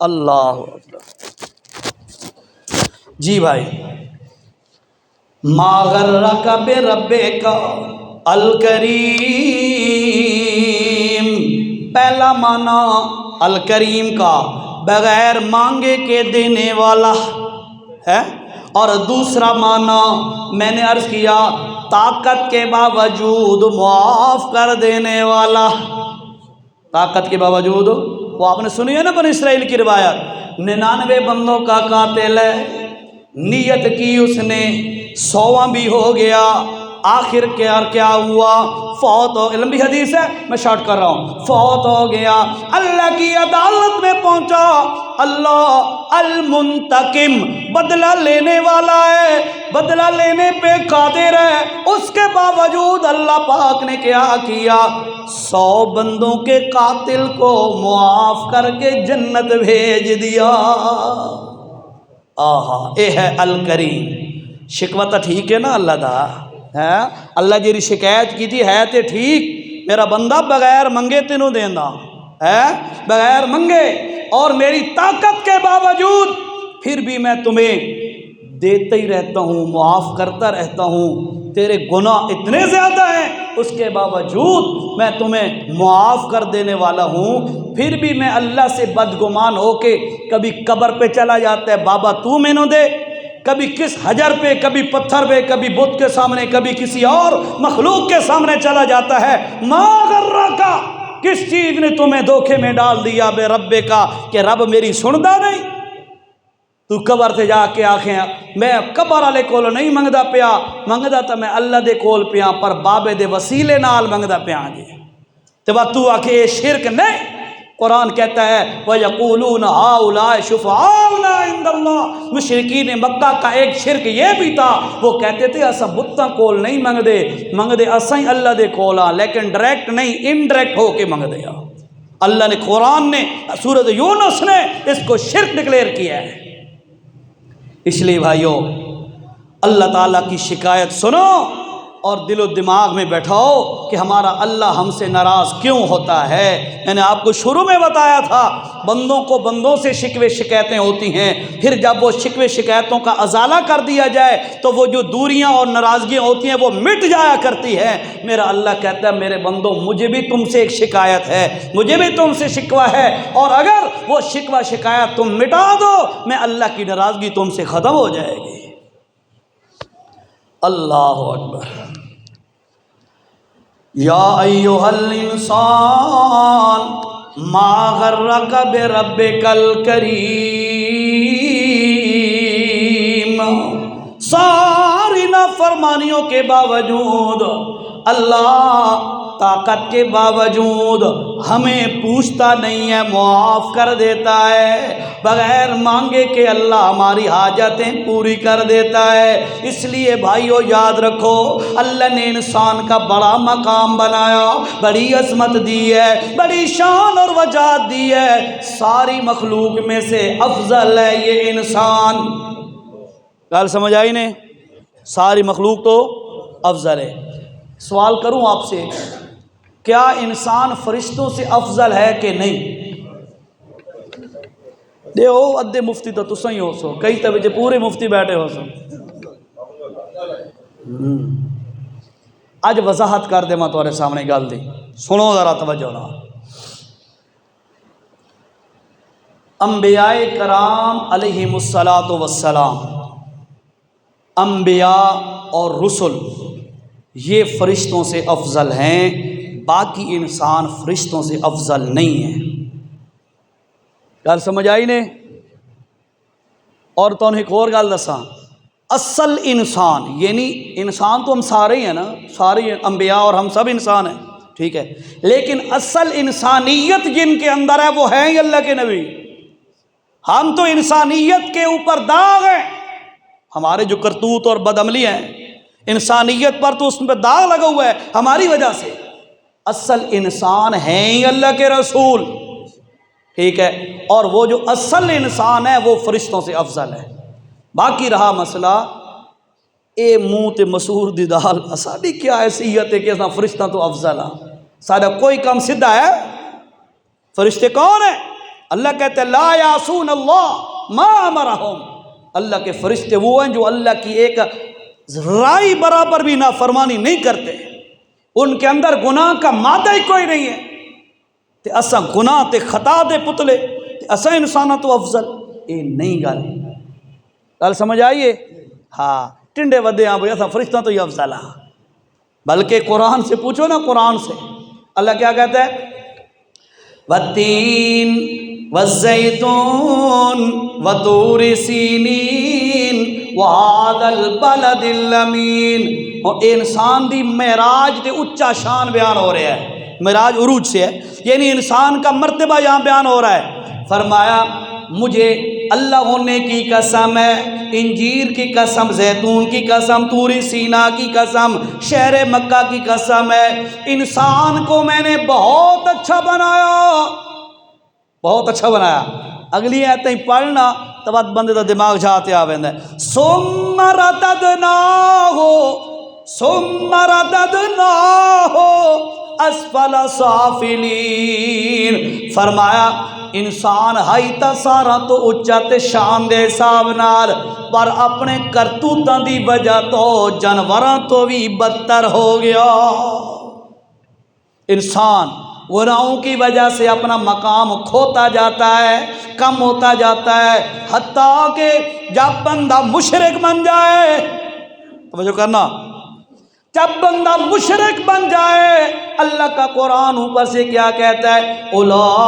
[SPEAKER 1] اللہ جی بھائی ما غرک بربک الکریم پہلا معنی الکریم کا بغیر مانگے کے دینے والا ہے اور دوسرا معنی میں نے عرض کیا طاقت کے باوجود معاف کر دینے والا طاقت کے باوجود وہ آپ نے سنی ہے نا بنی اسرائیل کی روایت 99 بندوں کا قاتل ہے نیت کی اس نے 100واں بھی ہو گیا آخر کیا ہوا فوت ہو لمبی حدیث ہے میں شارٹ کر رہا ہوں فوت ہو گیا اللہ کی عدالت میں پہنچا اللہ المنتقم، بدلہ لینے والا ہے، بدلہ لینے پہ قادر ہے۔ اس کے باوجود اللہ پاک نے کیا کیا؟ 100 بندوں کے قاتل کو معاف کر کے جنت بھیج دیا۔ آہا، اے ہے الکریم۔ شکوہ تو ٹھیک ہے نا اللہ دا ہے؟ اللہ جی شکایت کی تھی ہے تے ٹھیک، میرا بندہ بغیر منگے تینوں دینا ہے، بغیر منگے، اور میری طاقت کے باوجود پھر بھی میں تمہیں دیتا ہی رہتا ہوں، معاف کرتا رہتا ہوں۔ تیرے گناہ اتنے زیادہ ہیں، اس کے باوجود میں تمہیں معاف کر دینے والا ہوں۔ پھر بھی میں اللہ سے بدگمان ہو کے کبھی قبر پہ چلا جاتا ہے، بابا تو میں نو دے، کبھی کس حجر پہ، کبھی پتھر پہ، کبھی بت کے سامنے، کبھی کسی اور مخلوق کے سامنے چلا جاتا ہے۔ ما غرکا، کس چیز نے تمہیں دھوکے میں ڈال دیا بے ربے کا، کہ رب میری سندا نہیں؟ تو قبر تے جا کے آکھیں میں قبر والے کول نہیں منگدا پیا، منگدا تا میں اللہ دے کول پیا، پر بابے دے وسیلے نال منگدا پیا جی۔ تے تو آکھے یہ شرک نہیں۔ قرآن کہتا ہے وَيَقُولُونَ هَؤُلَاءِ شُفَعَاؤُنَا عِندَ اللَّهِ۔ مشرکین مکہ کا ایک شرک یہ بھی تھا، وہ کہتے تھے اسا بتاں کول نہیں منگدے، منگدے اسا ہی اللہ دے کول ہاں، لیکن ڈائریکٹ نہیں، انڈائریکٹ ہو کے منگدے ہاں۔ اللہ نے، قرآن نے، سورۃ یونس نے اس کو شرک ڈکلیئر کیا ہے۔ اس لیے بھائیو، اللہ تعالیٰ کی شکایت سنو اور دل و دماغ میں بیٹھاؤ کہ ہمارا اللہ ہم سے ناراض کیوں ہوتا ہے۔ میں نے آپ کو شروع میں بتایا تھا، بندوں کو بندوں سے شکوے شکایتیں ہوتی ہیں، پھر جب وہ شکوے شکایتوں کا ازالہ کر دیا جائے تو وہ جو دوریاں اور ناراضگیاں ہوتی ہیں وہ مٹ جایا کرتی ہے۔ میرا اللہ کہتا ہے میرے بندوں، مجھے بھی تم سے ایک شکایت ہے، مجھے بھی تم سے شکوہ ہے، اور اگر وہ شکوہ شکایت تم مٹا دو، میں اللہ کی ناراضگی تم سے ختم ہو جائے گی۔ اللہ اکبر۔ یا ایھا الانسان ما غرک بربک الکریم۔ ساری نافرمانیوں کے باوجود اللہ طاقت کے باوجود ہمیں پوچھتا نہیں ہے، معاف کر دیتا ہے، بغیر مانگے کہ اللہ ہماری حاجتیں پوری کر دیتا ہے۔ اس لیے بھائیو یاد رکھو، اللہ نے انسان کا بڑا مقام بنایا، بڑی عظمت دی ہے، بڑی شان اور وجاہت دی ہے۔ ساری مخلوق میں سے افضل ہے یہ انسان۔ گل سمجھ آئی نے؟ ساری مخلوق تو افضل ہے۔ سوال کروں آپ سے، کیا انسان فرشتوں سے افضل ہے کہ نہیں؟ دیکھو ادھے مفتی تو تساں ہی ہو سو، کئی طبع پورے مفتی بیٹھے ہو سو۔ اج وضاحت کر دے میں تمہارے سامنے گل دی، سنو ذرا توجہ نال۔ انبیاء کرام علیہم الصلاۃ والسلام، انبیاء اور رسل یہ فرشتوں سے افضل ہیں، باقی انسان فرشتوں سے افضل نہیں ہے۔ گل سمجھ آئی نے؟ اور تو ایک اور گل دساں، اصل انسان، یعنی انسان تو ہم سارے ہی ہیں نا، سارے انبیاء اور ہم سب انسان ہیں، ٹھیک ہے، لیکن اصل انسانیت جن کے اندر ہے وہ ہیں ہی اللہ کے نبی۔ ہم تو انسانیت کے اوپر داغ ہیں، ہمارے جو کرتوت اور بدعملی ہیں انسانیت پر تو اس پہ داغ لگا ہوا ہے ہماری وجہ سے۔ اصل انسان ہیں ہی اللہ کے رسول، ٹھیک ہے، اور وہ جو اصل انسان ہے وہ فرشتوں سے افضل ہے۔ باقی رہا مسئلہ اے منہ تے مسور دی دال، ساڈی کیا حیثیت ہے کہ اساں فرشتہ تو افضل ہاں؟ سارا کوئی کام سیدھا ہے؟ فرشتے کون ہیں؟ اللہ کہتے ہیں لا یعصون اللہ ما امرہم، اللہ کے فرشتے وہ ہیں جو اللہ کی ایک رائی برابر بھی نافرمانی نہیں کرتے، ان کے اندر گناہ کا مادہ ہی کوئی نہیں ہے۔ تے اساں گناہ تے خطا دے پتلے، تے اساں انسانہ تو افضل، اے نہیں گل سمجھ آئیے؟ ہاں ٹنڈے ودے ہاں بھئی اساں فرشتہ تو ہی افضل ہاں، بلکہ قرآن سے پوچھو نا، قرآن سے اللہ کیا کہتا ہے؟ والتین والزیتون وطور سینین وہذا البلد الامین۔ اور انسان دی معراج دے اچا شان بیان ہو رہا ہے، معراج عروج سے ہے، یعنی انسان کا مرتبہ یہاں بیان ہو رہا ہے۔ فرمایا مجھے اللہ ہونے کی قسم ہے، انجیر کی قسم، زیتون کی قسم، طور سینا کی قسم، شہر مکہ کی قسم ہے، انسان کو میں نے بہت اچھا بنایا، بہت اچھا بنایا۔ اگلی آیتیں پڑھنا تو بعد بندے دا دماغ جاتے آویندا ہے۔ ثم رددناہ ثم رددناہ اسفل سافلین، فرمایا انسان ہائی تا سارا تو اچا تے شان دے حساب نال، پر اپنے کرتوتاں دی وجہ تو جانوراں تو بھی بدتر ہو گیا۔ انسان گناہوں کی وجہ سے اپنا مقام کھوتا جاتا ہے، کم ہوتا جاتا ہے، حتیٰ کہ جب بندہ مشرک بن جائے، توجہ کرنا، جب بندہ مشرک بن جائے، اللہ کا قرآن اوپر سے کیا کہتا ہے؟ اولئک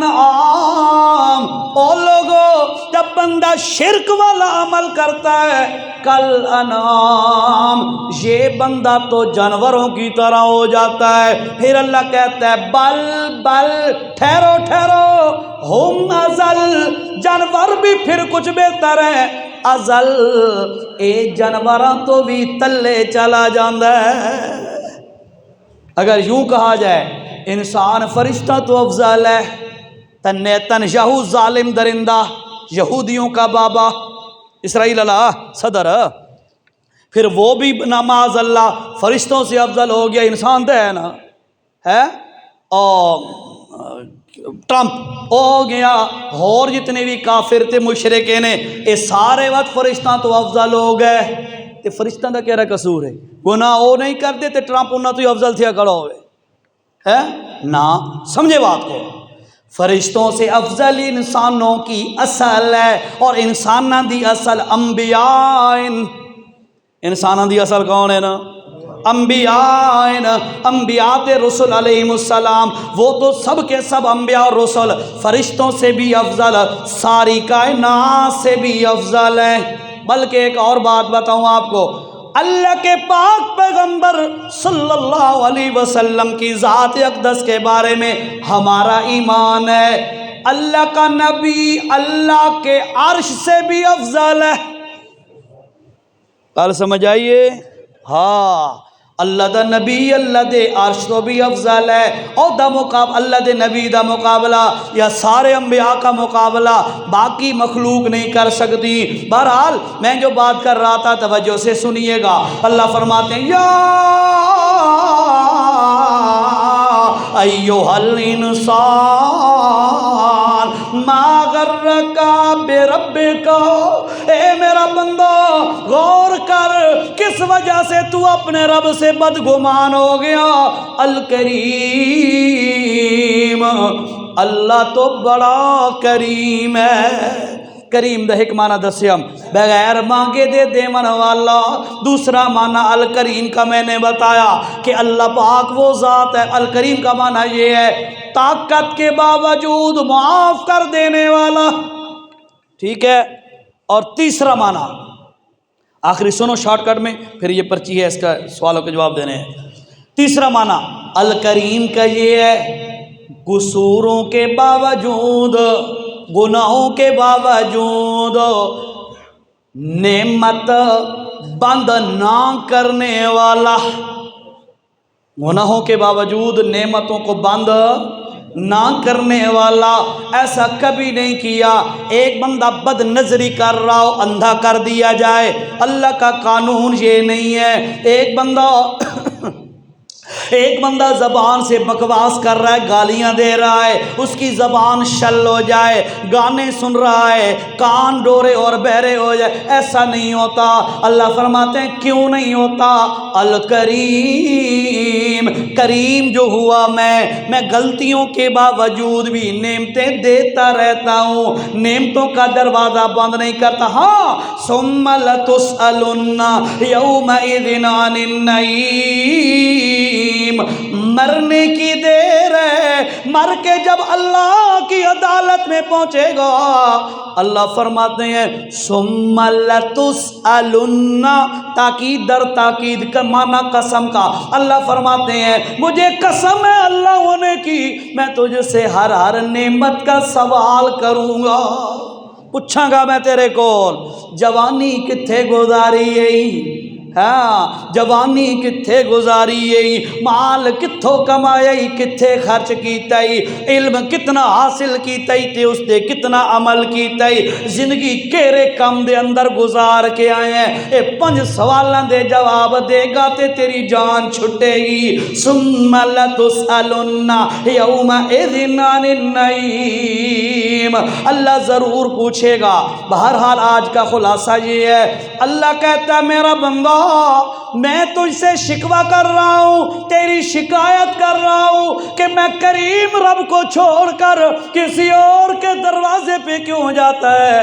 [SPEAKER 1] کالانعام، او لوگو جب بندہ شرک والا عمل کرتا ہے، کالانعام، یہ بندہ تو جانوروں کی طرح ہو جاتا ہے۔ پھر اللہ کہتا ہے بل ٹھہرو ٹھہرو، ہم ازل، جانور بھی پھر کچھ بہتر ہے، ازل اے جانوراں تو بھی تلے چلا جاندہ ہے۔ اگر یوں کہا جائے انسان فرشتہ تو افضل ہے، تنیتنیاہو ظالم درندہ، یہودیوں کا بابا، اسرائیل اللہ صدر، پھر وہ بھی نماز اللہ فرشتوں سے افضل ہو گیا، انسان تو ہے نا، ہے، اور ٹرمپ ہو گیا، اور جتنے بھی کافر تھے مشرکین نے، یہ سارے وقت فرشتہ تو افضل ہو گئے، تے فرشتہ دا کہہ رہا قصور ہے؟ گناہ وہ نہیں کرتے تے ٹرمپ انہوں تو افضل تھیا کھڑا ہوئے ہے نا؟ سمجھے بات کو، فرشتوں سے افضل انسانوں کی اصل ہے، اور انسانوں دی اصل انبیاء، انسانوں دی اصل کون ہے نا؟ انبیاء، انبیاء تے رسول علیہ السلام، وہ تو سب کے سب انبیاء اور رسول فرشتوں سے بھی افضل، ساری کائنات سے بھی افضل ہے۔ بلکہ ایک اور بات بتاؤں آپ کو، اللہ کے پاک پیغمبر صلی اللہ علیہ وسلم کی ذات اقدس کے بارے میں ہمارا ایمان ہے، اللہ کا نبی اللہ کے عرش سے بھی افضل ہے۔ کل سمجھ آئیے؟ ہاں، اللہ دا نبی اللہ دے عرش تو بھی افضل ہے، اور دا مقابلہ اللہ دے نبی دا مقابلہ یا سارے انبیاء کا مقابلہ باقی مخلوق نہیں کر سکتی۔ بہرحال میں جو بات کر رہا تھا توجہ سے سنیے گا، اللہ فرماتے ہیں یا ایھا الانسان ما غرک بربک، اے میرا بندہ غور کر کس وجہ سے تو اپنے رب سے بدگمان ہو گیا۔ الکریم، اللہ تو بڑا کریم ہے۔ کریم دا ایک معنی دسیا بغیر مانگے دے دیون والا، دوسرا معنی الکریم کا میں نے بتایا کہ اللہ پاک وہ ذات ہے۔ الکریم کا معنی یہ ہے طاقت کے باوجود معاف کر دینے والا، ٹھیک ہے۔ اور تیسرا معنی آخری سنو شارٹ کٹ میں، پھر یہ پرچی ہے اس کا سوالوں کے جواب دینے ہیں۔ تیسرا معنی الکریم کا یہ ہے قصوروں کے باوجود، گناہوں کے باوجود نعمت بند نہ کرنے والا، گناہوں کے باوجود نعمتوں کو بند نہ کرنے والا۔ ایسا کبھی نہیں کیا ایک بندہ بد نظری کر رہا ہو اندھا کر دیا جائے، اللہ کا قانون یہ نہیں ہے۔ ایک بندہ زبان سے بکواس کر رہا ہے، گالیاں دے رہا ہے، اس کی زبان شل ہو جائے، گانے سن رہا ہے، کان ڈورے اور بہرے ہو جائے، ایسا نہیں ہوتا۔ اللہ فرماتے ہیں کیوں نہیں ہوتا؟ الکریم، کریم جو ہوا میں غلطیوں کے باوجود بھی نعمتیں دیتا رہتا ہوں، نعمتوں کا دروازہ بند نہیں کرتا۔ ہاں، ثم لتسألن یومئذ عن النعیم، مرنے کی دیر ہے مر کے جب اللہ کی عدالت میں پہنچے گا، اللہ فرماتے ہیں ثم لتسألن، تاکید در تاکید کا معنی قسم کا، اللہ فرماتے ہیں مجھے قسم ہے اللہ ہونے کی، میں تجھ سے ہر نعمت کا سوال کروں گا، پوچھاں گا میں تیرے کول جوانی کتھے گزاری ہے، ہاں جوانی کتھے گزاری ہے، مال کتھوں کمائی کتھے خرچ کیتا ہے، علم کتنا حاصل کیتا ہے تے اس دے کتنا عمل کیتا ہے، زندگی کیرے کم دے اندر گزار کے آئے ہیں، اے 5 سوالاں دے جواب دے گا تے تیری جان چھٹے گی۔ ثم لتسألن یومئذ عن النعیم، اللہ ضرور پوچھے گا۔ بہرحال آج کا خلاصہ یہ ہے، اللہ کہتا ہے میرا بندہ میں تجھ سے شکوہ کر رہا ہوں، تیری شکایت کر رہا ہوں کہ میں کریم رب کو چھوڑ کر کسی اور کے دروازے پہ کیوں جاتا ہے۔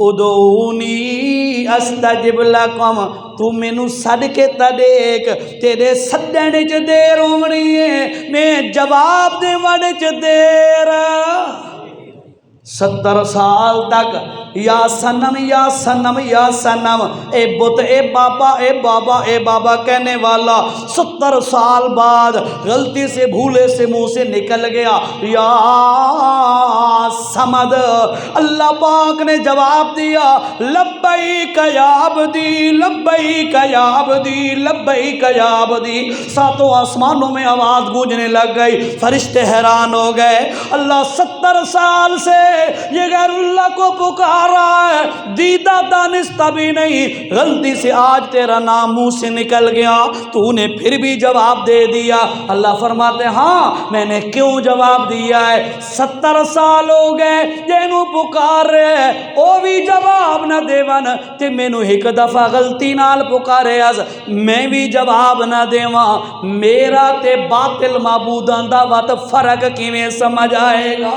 [SPEAKER 1] ادعونی استجب لکم، تو مینوں سد کے تا دیکھ، تیرے سدن چ دیر ہونی ہے، میں جواب دیوان چ دیر۔ 70 سال تک یا سنم یا سنم یا سنم، اے بت اے بابا اے بابا اے بابا کہنے والا 70 سال بعد غلطی سے بھولے سے منہ سے نکل گیا یا سمد، اللہ پاک نے جواب دیا لبیک یا عبدی لبیک یا عبدی لبیک یا عبدی۔ 7 آسمانوں میں آواز گونجنے لگ گئی، فرشتے حیران ہو گئے، اللہ 70 سال سے یہ غیر اللہ کو پکار رہا ہے، دیدہ دانستہ بھی نہیں، غلطی سے آج تیرا نام منہ سے نکل گیا، تو نے پھر بھی جواب دے دیا۔ اللہ فرماتے ہاں میں نے کیوں جواب دیا ہے، 70 سال ہو گئے جینوں پکار رہے او بھی جواب نہ دیون، تے مینوں ایک دفعہ غلطی نال پکارے از میں بھی جواب نہ دیواں، میرا تے باطل معبوداں دا وقت فرق کیویں سمجھ آئے گا۔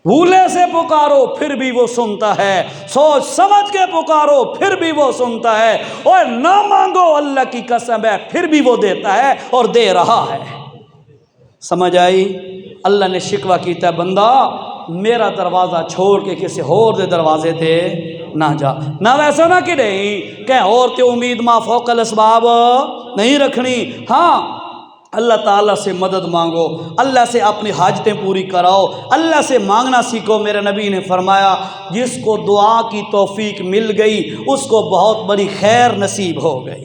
[SPEAKER 1] بھولے سے پکارو پھر بھی وہ سنتا ہے، سوچ سمجھ کے پکارو پھر بھی وہ سنتا ہے، اور نہ مانگو اللہ کی قسم ہے پھر بھی وہ دیتا ہے اور دے رہا ہے۔ سمجھ آئی؟ اللہ نے شکوہ کیتا ہے بندہ میرا دروازہ چھوڑ کے کسی اور دے دروازے تے نہ جا، نہ ویسا نہ کہ نہیں کہ اور تے امید ما فوق الاسباب نہیں رکھنی، ہاں اللہ تعالیٰ سے مدد مانگو، اللہ سے اپنی حاجتیں پوری کراؤ، اللہ سے مانگنا سیکھو۔ میرے نبی نے فرمایا جس کو دعا کی توفیق مل گئی اس کو بہت بڑی خیر نصیب ہو گئی۔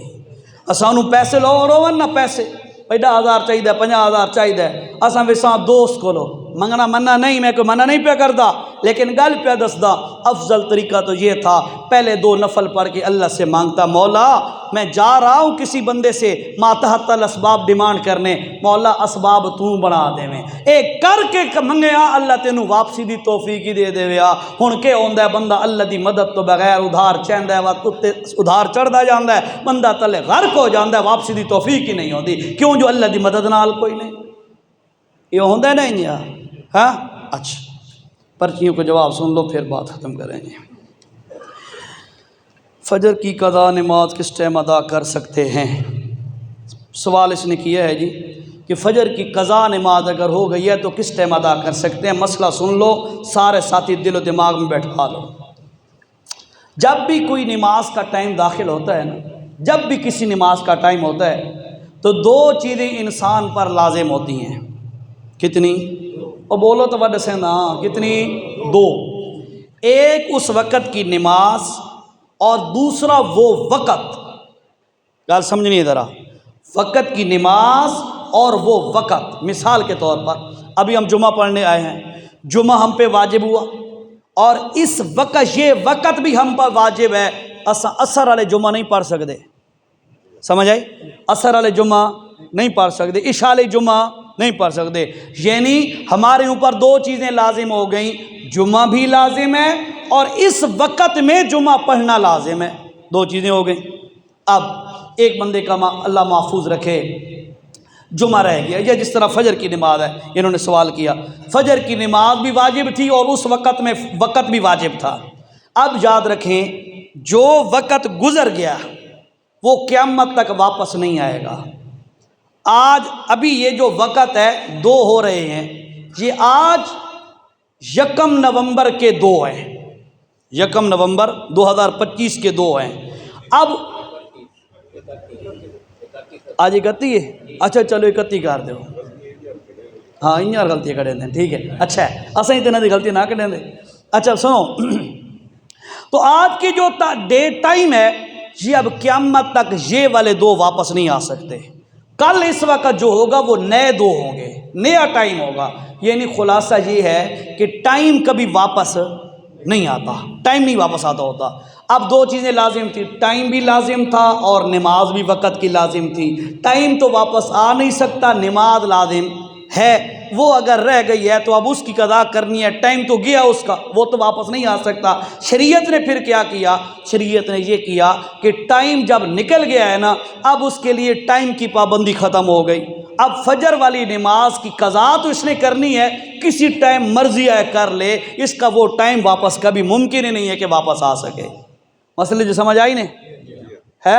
[SPEAKER 1] اسانو پیسے لو روون نہ پیسے 50,000 چاہیے 50,000 چاہیے، اساں وساں دوست کو لو منگنا مننا نہیں، میں کوئی منع نہیں پہ کرتا، لیکن گل پہ دسدا افضل طریقہ تو یہ تھا پہلے 2 نفل پڑھ کے اللہ سے مانگتا مولا میں جا رہا ہوں کسی بندے سے ماتحت الاسباب ڈیمانڈ کرنے، مولا اسباب تو بنا دے میں ایک کر کے منگیا اللہ تینوں واپسی دی توفیق ہی دے دے ویا۔ ہن کہ ہوندا ہے بندہ اللہ دی مدد تو بغیر ادھار چاہندا ہے وقت تے ادھار چڑھدا جاندا ہے، بندہ تلے غرق ہو جاندا ہے، واپسی دی توفیق ہی نہیں ہوندی، کیوں جو اللہ دی مدد نال کوئی نہیں۔ یہ ہوندا ہے نہیں یا ہاں؟ اچھا پرچیوں کو جواب سن لو پھر بات ختم کریں گے۔ فجر کی قضا نماز کس ٹائم ادا کر سکتے ہیں؟ سوال اس نے کیا ہے جی کہ فجر کی قضا نماز اگر ہو گئی ہے تو کس ٹائم ادا کر سکتے ہیں؟ مسئلہ سن لو سارے ساتھی دل و دماغ میں بیٹھا لو۔ جب بھی کوئی نماز کا ٹائم داخل ہوتا ہے نا، جب بھی کسی نماز کا ٹائم ہوتا ہے تو 2 چیزیں انسان پر لازم ہوتی ہیں۔ کتنی؟ اور بولو تو وڈ سے نا کتنی؟ 2۔ ایک اس وقت کی نماز اور دوسرا وہ وقت، گال سمجھنی ہے ذرا، وقت کی نماز اور وہ وقت۔ مثال کے طور پر ابھی ہم جمعہ پڑھنے آئے ہیں، جمعہ ہم پہ واجب ہوا اور اس وقت یہ وقت بھی ہم پر واجب ہے، اثر والے جمعہ نہیں پڑھ سکتے، سمجھ آئی؟ اثر والے جمعہ نہیں پڑھ سکتے، عشاء والے جمعہ نہیں پڑھ سکتے، یعنی ہمارے اوپر 2 چیزیں لازم ہو گئیں، جمعہ بھی لازم ہے اور اس وقت میں جمعہ پڑھنا لازم ہے، 2 چیزیں ہو گئیں۔ اب ایک بندے کا اللہ محفوظ رکھے جمعہ رہ گیا، یا جس طرح فجر کی نماز ہے، انہوں نے سوال کیا فجر کی نماز بھی واجب تھی اور اس وقت میں وقت بھی واجب تھا۔ اب یاد رکھیں جو وقت گزر گیا وہ قیامت تک واپس نہیں آئے گا، آج ابھی یہ جو وقت ہے 2 ہو رہے ہیں، یہ آج 1 نومبر کے 2 ہیں، 1 نومبر 2025 کے 2 ہیں۔ اب آج 31 ہے، اچھا چلو 31 کر دو، ہاں انہیں غلطی کریں دیں، ٹھیک ہے، اچھا ہے، اصل اتنا دی غلطی نہ کریں دیں۔ اچھا سنو، تو آج کی جو ڈیٹ ٹائم ہے یہ اب قیامت تک یہ والے 2 واپس نہیں آ سکتے۔ کل اس وقت جو ہوگا وہ نئے 2 ہوں گے، نیا ٹائم ہوگا۔ یعنی خلاصہ یہ ہے کہ ٹائم کبھی واپس نہیں آتا، ٹائم نہیں واپس آتا ہوتا۔ اب 2 چیزیں لازم تھی، ٹائم بھی لازم تھا اور نماز بھی وقت کی لازم تھی۔ ٹائم تو واپس آ نہیں سکتا، نماز لازم ہے، وہ اگر رہ گئی ہے تو اب اس کی قضا کرنی ہے، ٹائم تو گیا اس کا، وہ تو واپس نہیں آ سکتا۔ شریعت نے پھر کیا کیا؟ شریعت نے یہ کیا کہ ٹائم جب نکل گیا ہے نا، اب اس کے لیے ٹائم کی پابندی ختم ہو گئی۔ اب فجر والی نماز کی قضا تو اس نے کرنی ہے، کسی ٹائم مرضی ہے کر لے، اس کا وہ ٹائم واپس کبھی ممکن ہی نہیں ہے کہ واپس آ سکے۔ مسئلے جو سمجھ آئی نے ہے،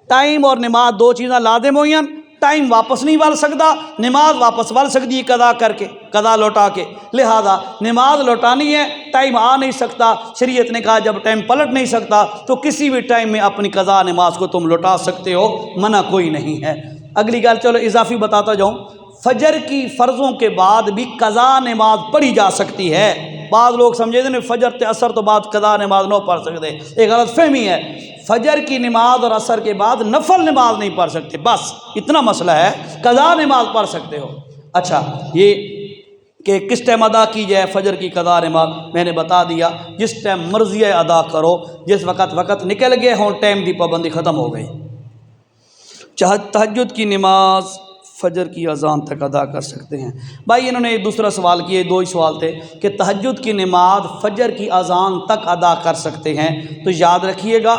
[SPEAKER 1] ٹائم اور نماز 2 چیزاں لازم ہوئی ہیں۔ ٹائم واپس نہیں ول سکتا، نماز واپس ول سکتی ہے قضا کر کے، قضا لوٹا کے، لہذا نماز لوٹانی ہے، ٹائم آ نہیں سکتا۔ شریعت نے کہا جب ٹائم پلٹ نہیں سکتا تو کسی بھی ٹائم میں اپنی قضا نماز کو تم لوٹا سکتے ہو، منع کوئی نہیں ہے۔ اگلی گل چلو اضافی بتاتا جاؤں، فجر کی فرضوں کے بعد بھی قضا نماز پڑھی جا سکتی ہے۔ بعض لوگ سمجھے تھے فجر تے اثر تو بعد قضا نماز نہ پڑھ سکتے، ایک غلط فہمی ہے۔ فجر کی نماز اور عصر کے بعد نفل نماز نہیں پڑھ سکتے، بس اتنا مسئلہ ہے، قضا نماز پڑھ سکتے ہو۔ اچھا یہ کہ کس ٹائم ادا کی جائے فجر کی قضا نماز میں نے بتا دیا، جس ٹائم مرضی ہے ادا کرو، جس وقت نکل گئے ہوں ٹائم دی پابندی ختم ہو گئی۔ تہجد کی نماز فجر کی اذان تک ادا کر سکتے ہیں؟ بھائی انہوں نے ایک دوسرا سوال کیا، 2 ہی سوال تھے کہ تہجد کی نماز فجر کی اذان تک ادا کر سکتے ہیں؟ تو یاد رکھیے گا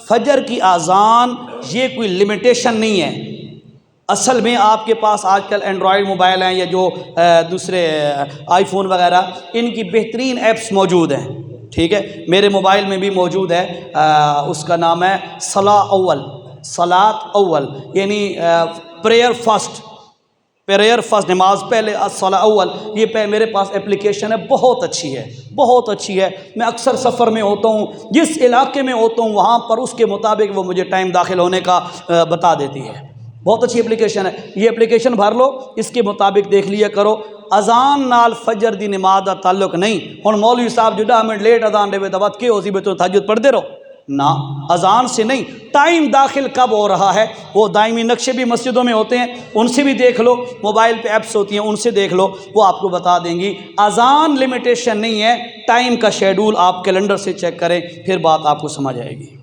[SPEAKER 1] فجر کی اذان یہ کوئی لمیٹیشن نہیں ہے۔ اصل میں آپ کے پاس آج کل اینڈرائڈ موبائل ہیں یا جو دوسرے آئی فون وغیرہ، ان کی بہترین ایپس موجود ہیں، ٹھیک ہے، میرے موبائل میں بھی موجود ہے، اس کا نام ہے صلاۃ اول، یعنی پریئر فرسٹ، نماز پہلے، صلاۃ اول، یہ میرے پاس اپلیکیشن ہے، بہت اچھی ہے، بہت اچھی ہے۔ میں اکثر سفر میں ہوتا ہوں، جس علاقے میں ہوتا ہوں وہاں پر اس کے مطابق وہ مجھے ٹائم داخل ہونے کا بتا دیتی ہے، بہت اچھی اپلیکیشن ہے۔ یہ اپلیکیشن بھر لو، اس کے مطابق دیکھ لیا کرو۔ اذان نال فجر دی نماز دا تعلق نہیں۔ ہن مولوی صاحب جو 10 منٹ لیٹ اذان دے تو بعد کی ہو سی بھی تو تہجد پڑھتے رہو، نہ، اذان سے نہیں، ٹائم داخل کب ہو رہا ہے وہ دائمی نقشے بھی مسجدوں میں ہوتے ہیں، ان سے بھی دیکھ لو، موبائل پہ ایپس ہوتی ہیں ان سے دیکھ لو، وہ آپ کو بتا دیں گی۔ اذان لمیٹیشن نہیں ہے، ٹائم کا شیڈول آپ کیلنڈر سے چیک کریں، پھر بات آپ کو سمجھ آئے گی۔